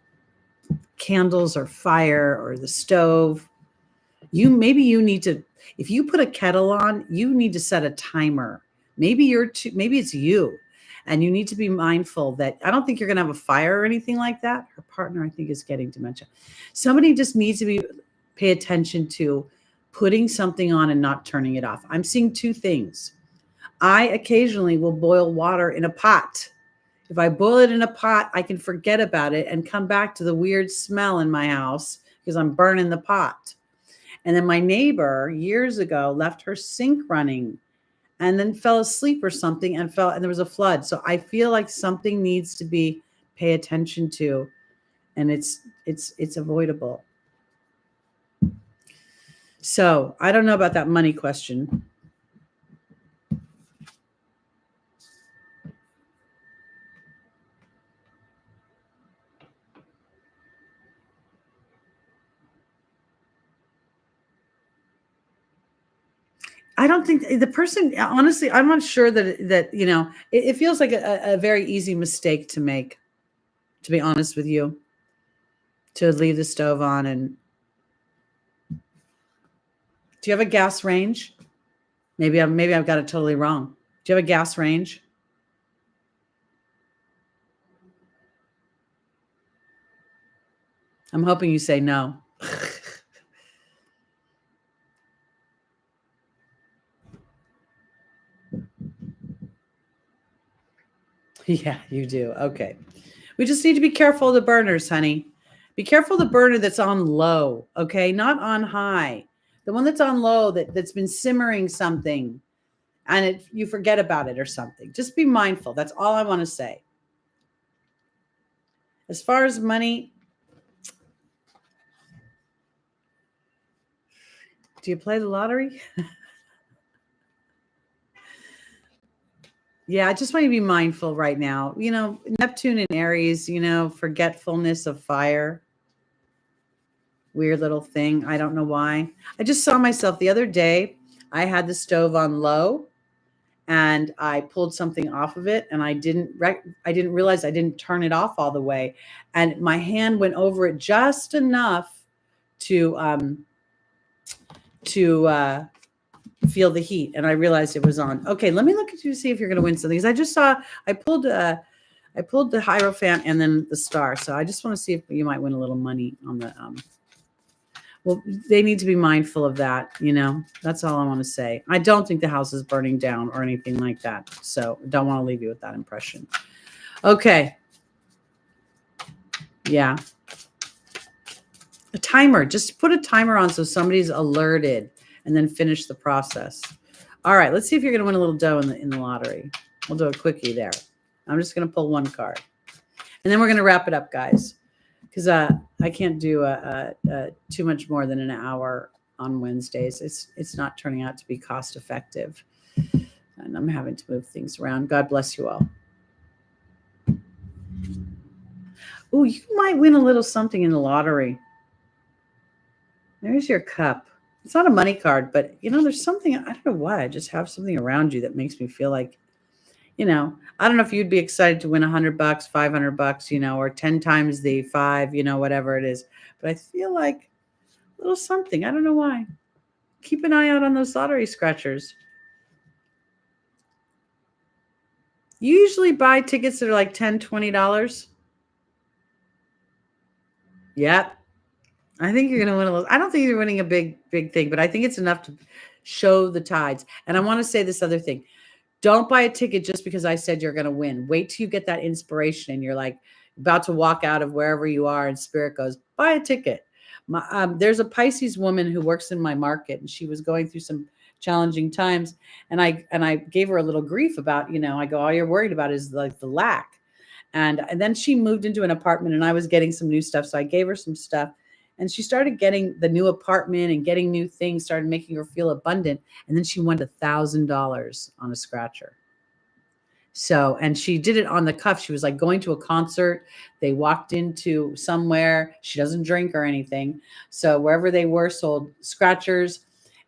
candles or fire or the stove. Maybe you need to, if you put a kettle on, you need to set a timer. Maybe maybe it's you, and you need to be mindful that I don't think you're going to have a fire or anything like that. Her partner, I think, is getting dementia. Somebody just needs to pay attention to putting something on and not turning it off. I'm seeing two things. I occasionally will boil water in a pot. If I boil it in a pot, I can forget about it and come back to the weird smell in my house because I'm burning the pot. And then my neighbor years ago left her sink running and then fell asleep or something and there was a flood. So I feel like something needs to be pay attention to, and it's avoidable. So I don't know about that money question. I don't think the person, honestly, I'm not sure that it feels like a very easy mistake to make, to be honest with you, to leave the stove on. And do you have a gas range? Maybe I've got it totally wrong. Do you have a gas range? I'm hoping you say no. Yeah, you do. Okay. We just need to be careful of the burners, honey. Be careful of the burner that's on low, okay? Not on high. The one that's on low that's been simmering something and you forget about it or something. Just be mindful. That's all I want to say. As far as money, do you play the lottery? Yeah, I just want you to be mindful right now. Neptune in Aries, forgetfulness of fire. Weird little thing. I don't know why. I just saw myself the other day. I had the stove on low and I pulled something off of it and I didn't realize I didn't turn it off all the way. And my hand went over it just enough to feel the heat, and I realized it was on. Okay, let me look at you to see if you're going to win something. Because I just saw I pulled the Hierophant and then the star. So I just want to see if you might win a little money on the. Well, they need to be mindful of that. That's all I want to say. I don't think the house is burning down or anything like that. So don't want to leave you with that impression. Okay. Yeah. A timer. Just put a timer on so somebody's alerted. And then finish the process. All right, let's see if you're going to win a little dough in the lottery. We'll do a quickie there. I'm just going to pull one card. And then we're going to wrap it up, guys, because I can't do too much more than an hour on Wednesdays. It's not turning out to be cost effective. And I'm having to move things around. God bless you all. Oh, you might win a little something in the lottery. There's your cup. It's not a money card, but there's something, I don't know why. I just have something around you that makes me feel like, I don't know if you'd be excited to win $100, $500, or 10 times the 5, whatever it is. But I feel like a little something. I don't know why. Keep an eye out on those lottery scratchers. You usually buy tickets that are like $10, $20. Yep. I think you're going to win a little. I don't think you're winning a big thing, but I think it's enough to show the tides. And I want to say this other thing. Don't buy a ticket just because I said you're going to win. Wait till you get that inspiration and you're like about to walk out of wherever you are and spirit goes, buy a ticket. There's a Pisces woman who works in my market and she was going through some challenging times. And I gave her a little grief about, I go, all you're worried about is like the lack. And then she moved into an apartment and I was getting some new stuff. So I gave her some stuff. And she started getting the new apartment and getting new things, started making her feel abundant. And then she won $1,000 on a scratcher. So, and she did it on the cuff. She was like going to a concert. They walked into somewhere. She doesn't drink or anything. So wherever they were sold scratchers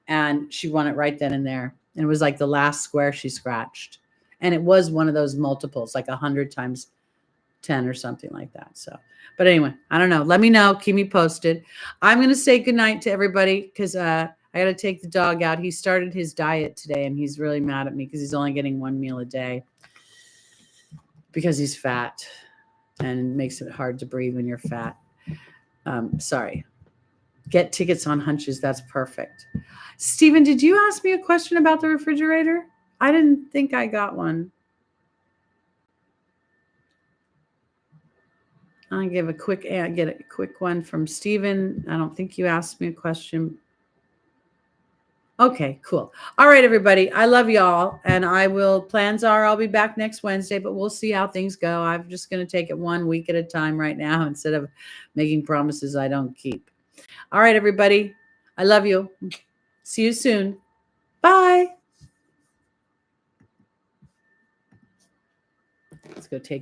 and she won it right then and there. And it was like the last square she scratched. And it was one of those multiples, like 100 times 10 or something like that. So, but anyway, I don't know. Let me know. Keep me posted. I'm going to say goodnight to everybody because I got to take the dog out. He started his diet today and he's really mad at me because he's only getting one meal a day because he's fat and it makes it hard to breathe when you're fat. Sorry. Get tickets on hunches. That's perfect. Stephen, did you ask me a question about the refrigerator? I didn't think I got one. I'll get a quick one from Stephen. I don't think you asked me a question. Okay, cool. All right, everybody. I love y'all. And plans are I'll be back next Wednesday, but we'll see how things go. I'm just going to take it 1 week at a time right now instead of making promises I don't keep. All right, everybody. I love you. See you soon. Bye. Let's go take